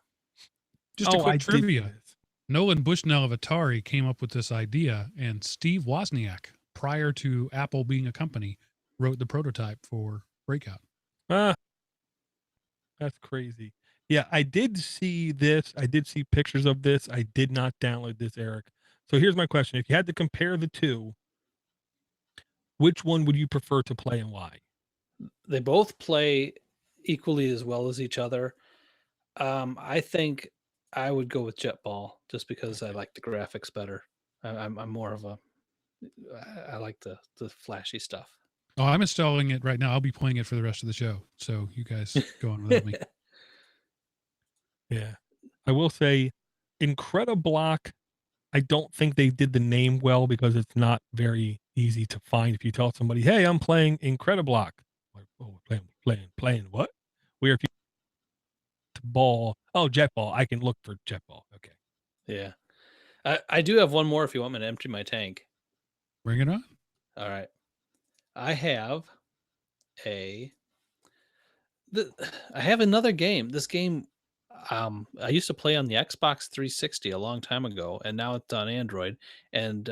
Just a quick I trivia. did this. Nolan Bushnell of Atari came up with this idea, and Steve Wozniak, prior to Apple being a company, wrote the prototype for Breakout. That's crazy. Yeah, I did see this. I did see pictures of this. I did not download this, Eric. So here's my question. If you had to compare the two, which one would you prefer to play and why? They both play equally as well as each other. I think I would go with Jetball just because I like the graphics better. I'm more of I like the flashy stuff. Oh, I'm installing it right now. I'll be playing it for the rest of the show. So you guys go on without me. Yeah. I will say Incrediblock, I don't think they did the name well because it's not very easy to find. If you tell somebody, hey, I'm playing Incrediblock. Like, oh, playing what? Where if you ball, oh, Jetball, I can look for Jetball. Okay. Yeah. I do have one more if you want me to empty my tank. Bring it on. All right. I have I have another game. This game I used to play on the Xbox 360 a long time ago, and now it's on Android. And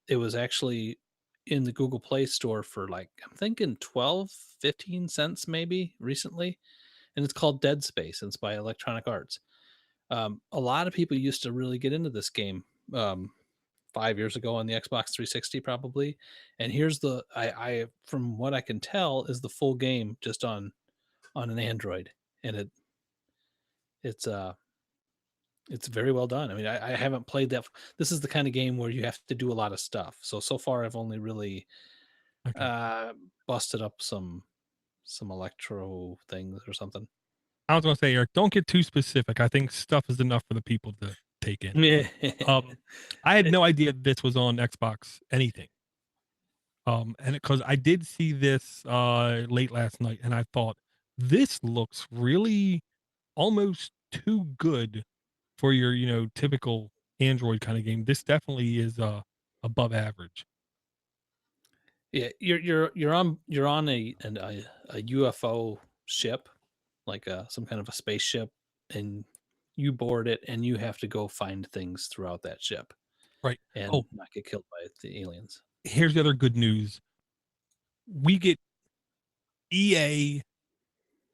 it was actually in the Google Play Store for like, I'm thinking 12, 15 cents maybe recently. And it's called Dead Space, and it's by Electronic Arts. A lot of people used to really get into this game 5 years ago on the Xbox 360 probably. And here's I from what I can tell is the full game just on an Android, and it's very well done. I mean, I haven't played that. This is the kind of game where you have to do a lot of stuff. So far I've only really busted up some electro things or something. I was going to say, Eric, don't get too specific. I think stuff is enough for the people to take in. Yeah. I had no idea this was on Xbox anything. And because I did see this late last night, and I thought this looks really almost too good for your typical Android kind of game. This definitely is above average. Yeah, you're on a UFO ship, like some kind of a spaceship, and you board it, and you have to go find things throughout that ship, Right. and not get killed by the aliens. Here's the other good news. We get EA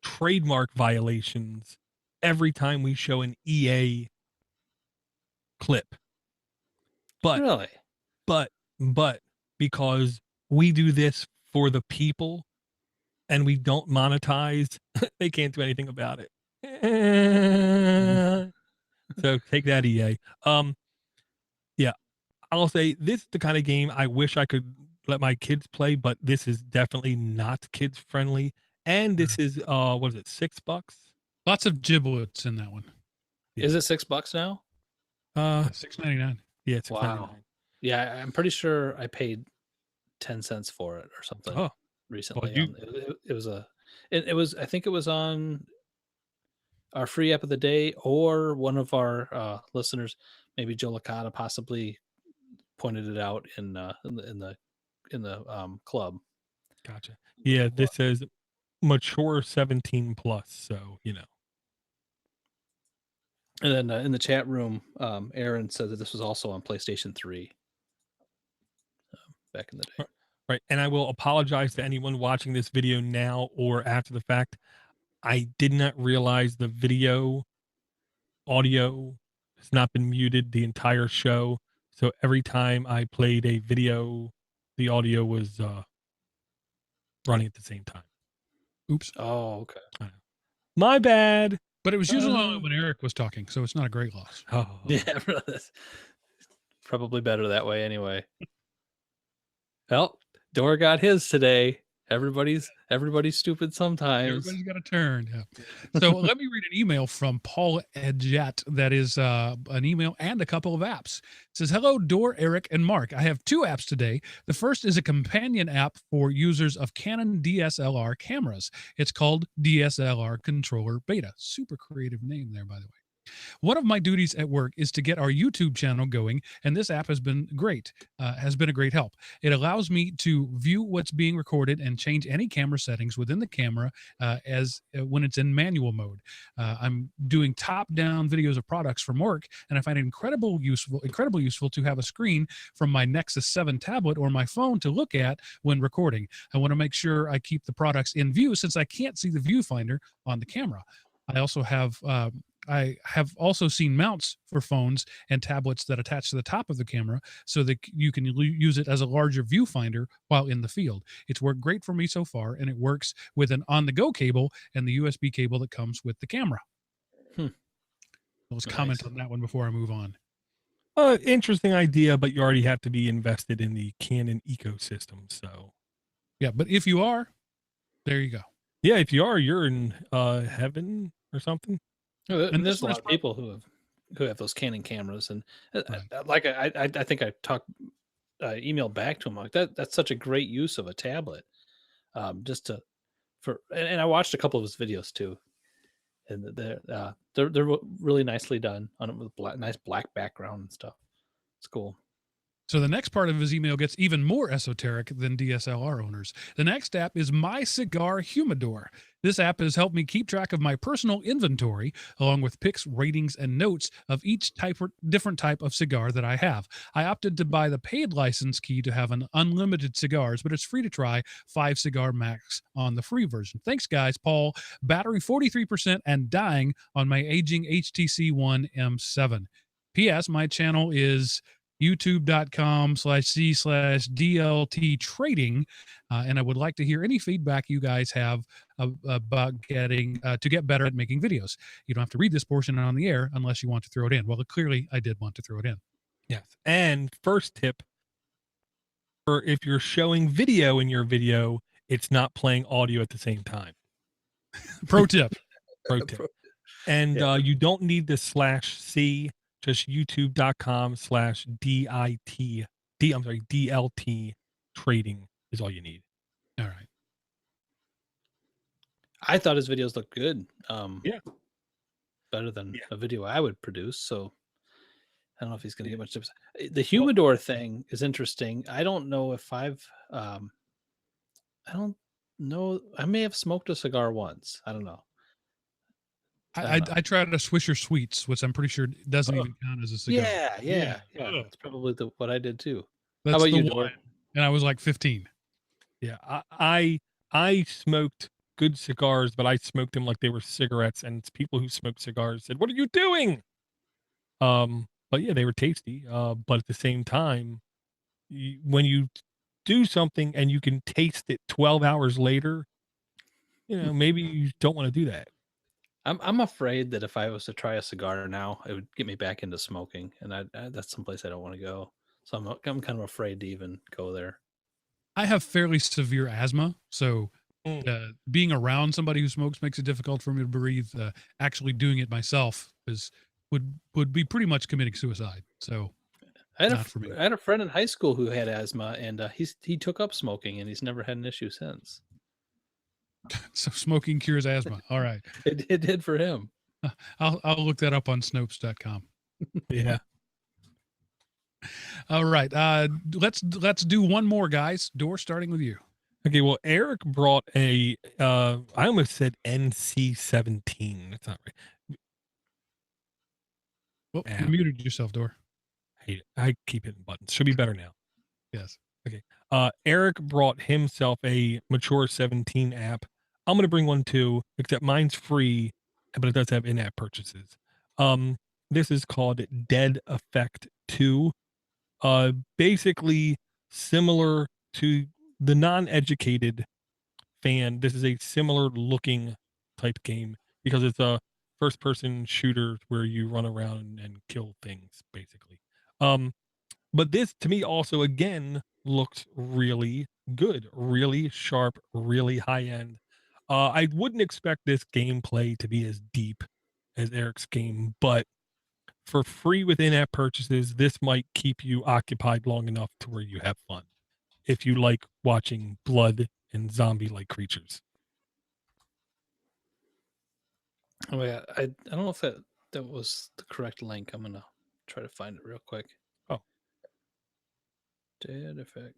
trademark violations every time we show an EA clip. But Really? but because we do this for the people and we don't monetize, they can't do anything about it. So take that, EA. Yeah, I'll say this is the kind of game I wish I could let my kids play, but this is definitely not kids friendly. And this is what is it, $6? Lots of giblets in that one. Yeah. Is it $6 now? $6.99. Yeah, it's Wow. $6.99. Yeah, I'm pretty sure I paid 10 cents for it or something recently. It was I think it was on our free app of the day, or one of our listeners, maybe Joe Licata, possibly pointed it out in the club. Gotcha. Yeah, this says mature 17 plus, so And then in the chat room, Aaron said that this was also on PlayStation 3 back in the day. Right. And I will apologize to anyone watching this video now or after the fact. I did not realize the audio has not been muted the entire show. So every time I played a video, the audio was running at the same time. Oops. Oh, okay. My bad. But it was usually only when Eric was talking, so it's not a great loss. Oh. Yeah, probably better that way anyway. Well, Dora got his today. Everybody's stupid sometimes. Everybody's got a turn. Yeah. So let me read an email from Paul Edgett. That is an email and a couple of apps. It says, hello, Dor, Eric, and Mark. I have 2 apps today. The first is a companion app for users of Canon DSLR cameras. It's called DSLR Controller Beta. Super creative name there, by the way. One of my duties at work is to get our YouTube channel going, and this app has been great, has been a great help. It allows me to view what's being recorded and change any camera settings within the camera when it's in manual mode. I'm doing top-down videos of products from work, and I find it incredibly useful to have a screen from my Nexus 7 tablet or my phone to look at when recording. I want to make sure I keep the products in view since I can't see the viewfinder on the camera. I have also seen mounts for phones and tablets that attach to the top of the camera so that you can use it as a larger viewfinder while in the field. It's worked great for me so far, and it works with an on-the-go cable and the USB cable that comes with the camera. Let's comment on that one before I move on. Interesting idea, but you already have to be invested in the Canon ecosystem. So, yeah, but if you are, there you go. Yeah, if you are, you're in heaven or something. And there's a lot of people who have those Canon cameras, and like I think I emailed back to him like that's such a great use of a tablet, and I watched a couple of his videos too, and they're really nicely done on it with nice black background and stuff. It's cool. So the next part of his email gets even more esoteric than DSLR owners. The next app is My Cigar Humidor. This app has helped me keep track of my personal inventory, along with pics, ratings, and notes of each different type of cigar that I have. I opted to buy the paid license key to have an unlimited cigars, but it's free to try 5 cigar max on the free version. Thanks, guys. Paul, battery 43% and dying on my aging HTC One M7. P.S. My channel is youtube.com/c/DLT trading. And I would like to hear any feedback you guys have about getting to get better at making videos. You don't have to read this portion on the air unless you want to throw it in. Well, clearly I did want to throw it in. Yes. And first tip, for if you're showing video in your video, it's not playing audio at the same time. Pro tip. Pro tip. And you don't need the /C. Just youtube.com/DLT trading is all you need. All right. I thought his videos looked good. Yeah. Better than a video I would produce. So I don't know if he's going to get much tips. The humidor thing is interesting. I don't know if I don't know. I may have smoked a cigar once. I don't know. I tried a Swisher Sweets, which I'm pretty sure doesn't even count as a cigar. Yeah. That's probably what I did too. That's How about you, one, and I was like 15. Yeah, I smoked good cigars, but I smoked them like they were cigarettes, and people who smoked cigars said, "What are you doing?" But yeah, they were tasty. But at the same time, when you do something and you can taste it 12 hours later, maybe you don't want to do that. I'm afraid that if I was to try a cigar now, it would get me back into smoking, and that's someplace I don't want to go. So I'm kind of afraid to even go there. I have fairly severe asthma, so being around somebody who smokes makes it difficult for me to breathe. Actually doing it myself would be pretty much committing suicide. So I had a friend in high school who had asthma, and he took up smoking, and he's never had an issue since. So smoking cures asthma. All right. It did for him. I'll look that up on Snopes.com. Yeah. All right. Let's do one more, guys. Dor, starting with you. Okay. Well, Eric brought I almost said NC-17. That's not right. Well, you muted yourself, Dor. I keep hitting buttons. Should be better now. Yes. Okay. Eric brought himself a Mature 17 app. I'm going to bring one too, except mine's free, but it does have in-app purchases. This is called Dead Effect 2. Basically similar to the non-educated fan. This is a similar looking type game because it's a first-person shooter where you run around and kill things, basically. But this, to me, also, again, looks really good, really sharp, really high end. I wouldn't expect this gameplay to be as deep as Eric's game, but for free with in-app purchases, this might keep you occupied long enough to where you have fun if you like watching blood and zombie-like creatures. Oh yeah, I don't know if that was the correct link. I'm gonna try to find it real quick. Oh. Dead Effect.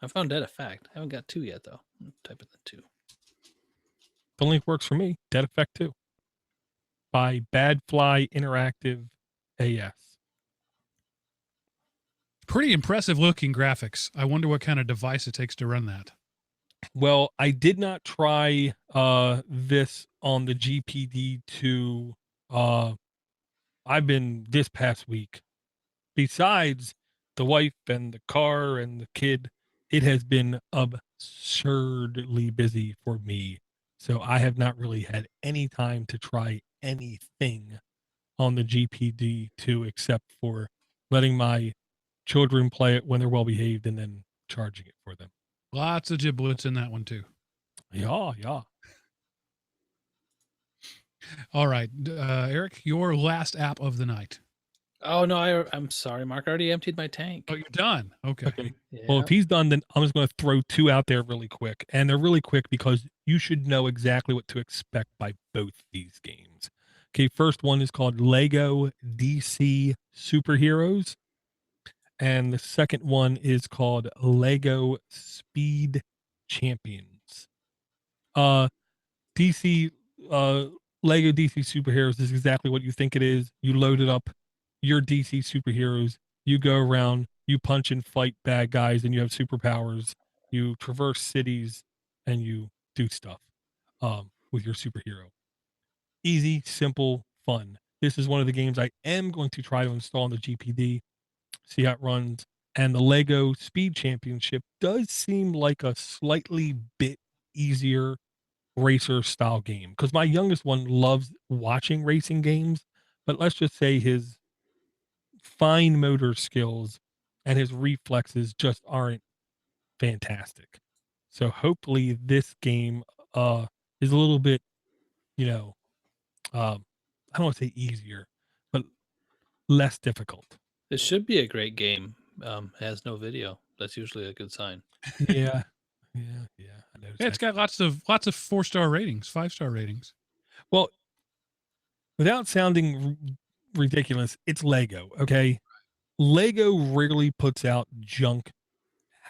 I found Dead Effect. I haven't got 2 yet though. I'm gonna type in the 2. The link works for me. Dead Effect 2 by Badfly Interactive AS. Pretty impressive looking graphics. I wonder what kind of device it takes to run that. Well, I did not try this on the GPD2. I've been this past week. Besides the wife and the car and the kid, it has been absurdly busy for me. So I have not really had any time to try anything on the GPD2 except for letting my children play it when they're well behaved and then charging it for them. Lots of giblets in that one too. Yeah. All right, Eric, your last app of the night. Oh no, I'm sorry, Mark. I already emptied my tank. Oh, you're done. Okay. Yeah. Well, if he's done, then I'm just going to throw 2 out there really quick. And they're really quick because you should know exactly what to expect by both these games. Okay, first one is called Lego DC Superheroes. And the second one is called Lego Speed Champions. DC Lego DC Superheroes is exactly what you think it is. You load it up, your DC superheroes, you go around, you punch and fight bad guys, and you have superpowers. You traverse cities and you do stuff with your superhero. Easy, simple, fun. This is one of the games I am going to try to install on the GPD, see how it runs. And the Lego Speed Championship does seem like a slightly bit easier racer style game because my youngest one loves watching racing games, but let's just say his fine motor skills and his reflexes just aren't fantastic. So hopefully this game is a little bit, I don't want to say easier, but less difficult. It should be a great game. Has no video. That's usually a good sign. Yeah. I noticed Yeah, it's got lots of 4-star ratings, 5-star ratings. Well, without sounding ridiculous, it's Lego, okay? Lego rarely puts out junk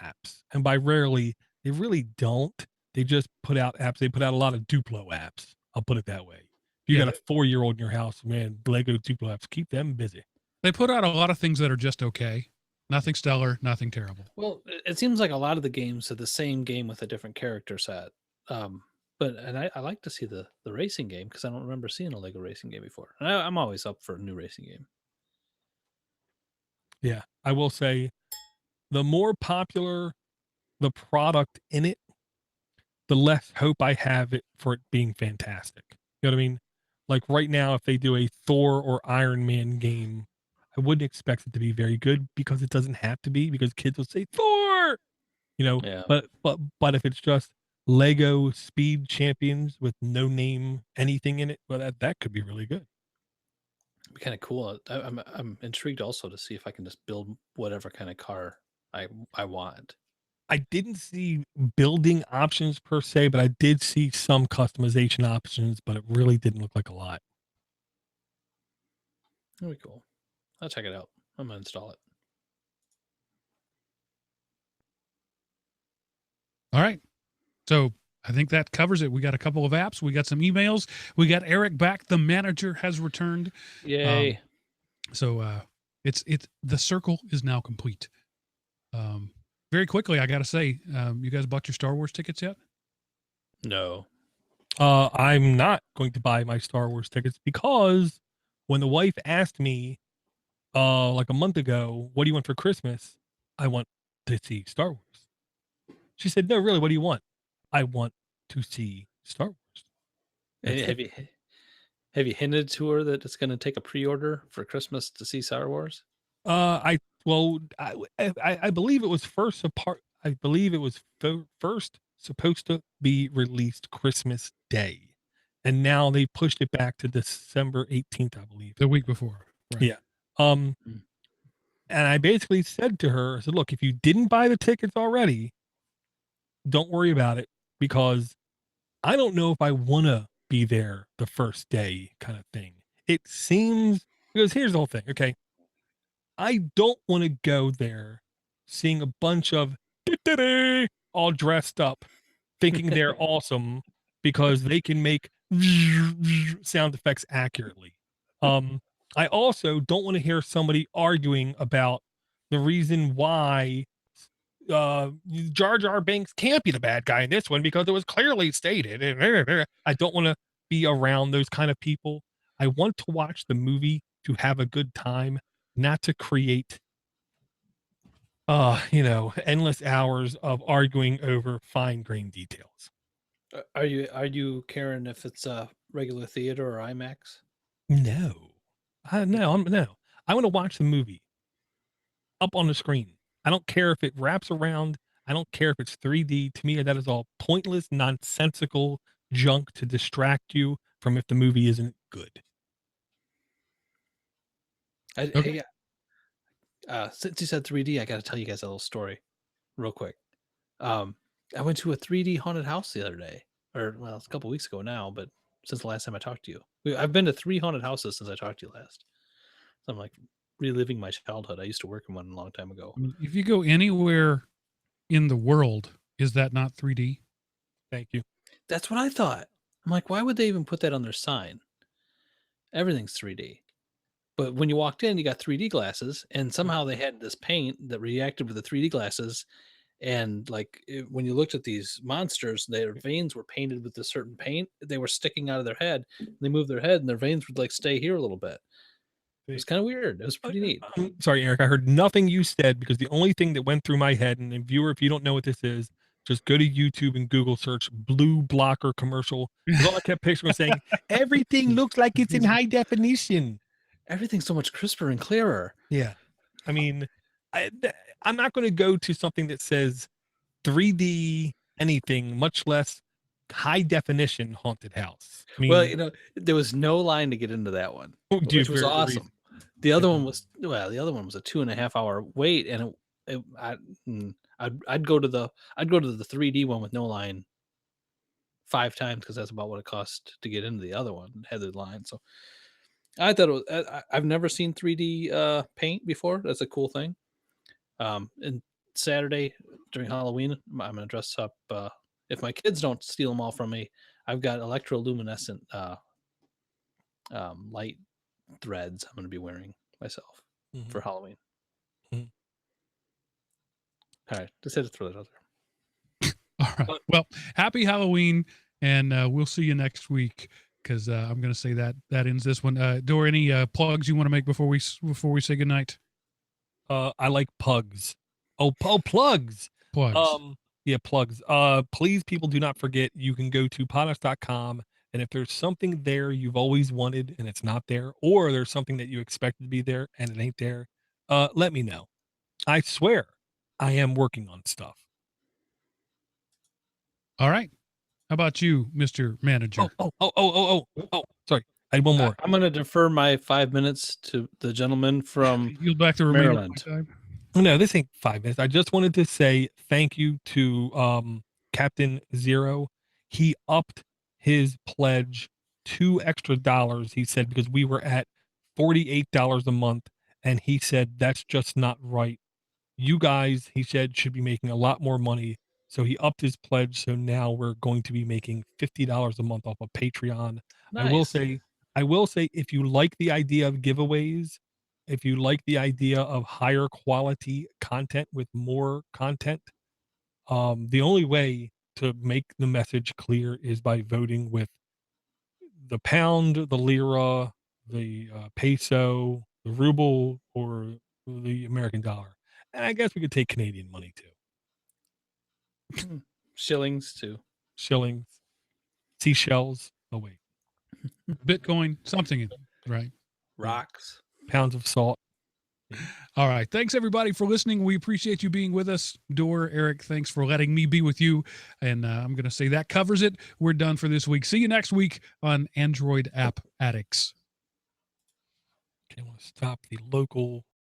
apps. And by rarely, they really don't. They just put out apps. They put out a lot of Duplo apps. I'll put it that way. If you got a 4-year-old in your house, man, Lego Duplo apps, keep them busy. They put out a lot of things that are just okay. Nothing stellar, nothing terrible. Well, it seems like a lot of the games are the same game with a different character set. But I like to see the racing game because I don't remember seeing a Lego racing game before. And I'm always up for a new racing game. Yeah, I will say the more popular the product in it, the less hope I have for it being fantastic. You know what I mean? Like right now, if they do a Thor or Iron Man game, I wouldn't expect it to be very good because it doesn't have to be, because kids will say Thor, Yeah. But if it's just Lego Speed Champions with no name anything in it, well, that could be really good. It'd be kind of cool. I'm intrigued also to see if I can just build whatever kind of car I want. I didn't see building options per se, but I did see some customization options, but it really didn't look like a lot. That'd be cool. I'll check it out. I'm gonna install it. All right. So I think that covers it. We got a couple of apps. We got some emails. We got Eric back. The manager has returned. Yay. So it's the circle is now complete. Very quickly, I got to say, you guys bought your Star Wars tickets yet? No. I'm not going to buy my Star Wars tickets because when the wife asked me like a month ago, what do you want for Christmas? I want to see Star Wars. She said, no, really, what do you want? I want to see Star Wars. Have you hinted to her that it's going to take a pre-order for Christmas to see Star Wars? I Well, I believe it was first apart. I believe it was first supposed to be released Christmas Day, and now they pushed it back to December 18th, I believe. The week before. Right. Yeah. And I basically said to her, I said, look, if you didn't buy the tickets already, don't worry about it, because I don't know if I want to be there the first day, kind of thing. It seems, because here's the whole thing. Okay. I don't want to go there seeing a bunch of all dressed up, thinking they're awesome because they can make sound effects accurately. I also don't want to hear somebody arguing about the reason why Jar Jar Binks can't be the bad guy in this one because it was clearly stated. I don't want to be around those kind of people. I want to watch the movie to have a good time, not to create endless hours of arguing over fine grained details. Are you caring if it's a regular theater or IMAX? No. No. I want to watch the movie up on the screen. I don't care if it wraps around. I don't care if it's 3D. To me, that is all pointless, nonsensical junk to distract you from if the movie isn't good. Okay. Since you said 3D, I got to tell you guys a little story real quick. I went to a 3D haunted house the other day, or well, it's a couple weeks ago now, but since the last time I talked to you, I've been to 3 haunted houses since I talked to you last. So I'm like reliving my childhood. I used to work in one a long time ago. I mean, if you go anywhere in the world, is that not 3D? Thank you. That's what I thought. I'm like, why would they even put that on their sign? Everything's 3D. But when you walked in, you got 3D glasses, and somehow they had this paint that reacted with the 3D glasses. And like when you looked at these monsters, their veins were painted with a certain paint. They were sticking out of their head. They moved their head, and their veins would like stay here a little bit. It was kind of weird. It was pretty neat. Sorry, Eric. I heard nothing you said because the only thing that went through my head, and viewer, if you don't know what this is, just go to YouTube and Google search blue blocker commercial. All I kept picturing was saying, everything looks like it's in high definition. Everything's so much crisper and clearer. Yeah. I mean, I'm not going to go to something that says 3D anything, much less high definition haunted house. I mean, well, there was no line to get into that one, which was awesome. The other one was a 2.5 hour wait, and I'd go to the 3D one with no line 5 times because that's about what it cost to get into the other one. It had the line, so I thought it was. I've never seen 3D paint before. That's a cool thing. And Saturday during Halloween, I'm gonna dress up. If my kids don't steal them all from me, I've got electroluminescent light threads I'm gonna be wearing myself for Halloween. All right, just had to throw that out there. All right. Well, happy Halloween, and we'll see you next week. Because I'm going to say that ends this one. Dor, any plugs you want to make before we say goodnight? I like pugs. Oh, plugs. Plugs. Yeah, plugs. Please, people, do not forget, you can go to podush.com, and if there's something there you've always wanted and it's not there, or there's something that you expected to be there and it ain't there, let me know. I swear I am working on stuff. All right. How about you, Mr. Manager? Oh, sorry. I had one more. I'm going to defer my 5 minutes to the gentleman from You'll back to Maryland. No, this ain't 5 minutes. I just wanted to say thank you to Captain Zero. He upped his pledge $2 extra. He said, because we were at $48 a month, and he said that's just not right. You guys, he said, should be making a lot more money. So he upped his pledge. So now we're going to be making $50 a month off of Patreon. Nice. I will say, if you like the idea of giveaways, if you like the idea of higher quality content with more content, the only way to make the message clear is by voting with the pound, the lira, the peso, the ruble, or the American dollar. And I guess we could take Canadian money too. Shillings too. Shillings, seashells. Oh wait, Bitcoin, something, right? Rocks, pounds of salt. All right. Thanks, everybody, for listening. We appreciate you being with us. Dor, Eric, thanks for letting me be with you. And I'm going to say that covers it. We're done for this week. See you next week on Android App Addicts. Okay, I want to stop the local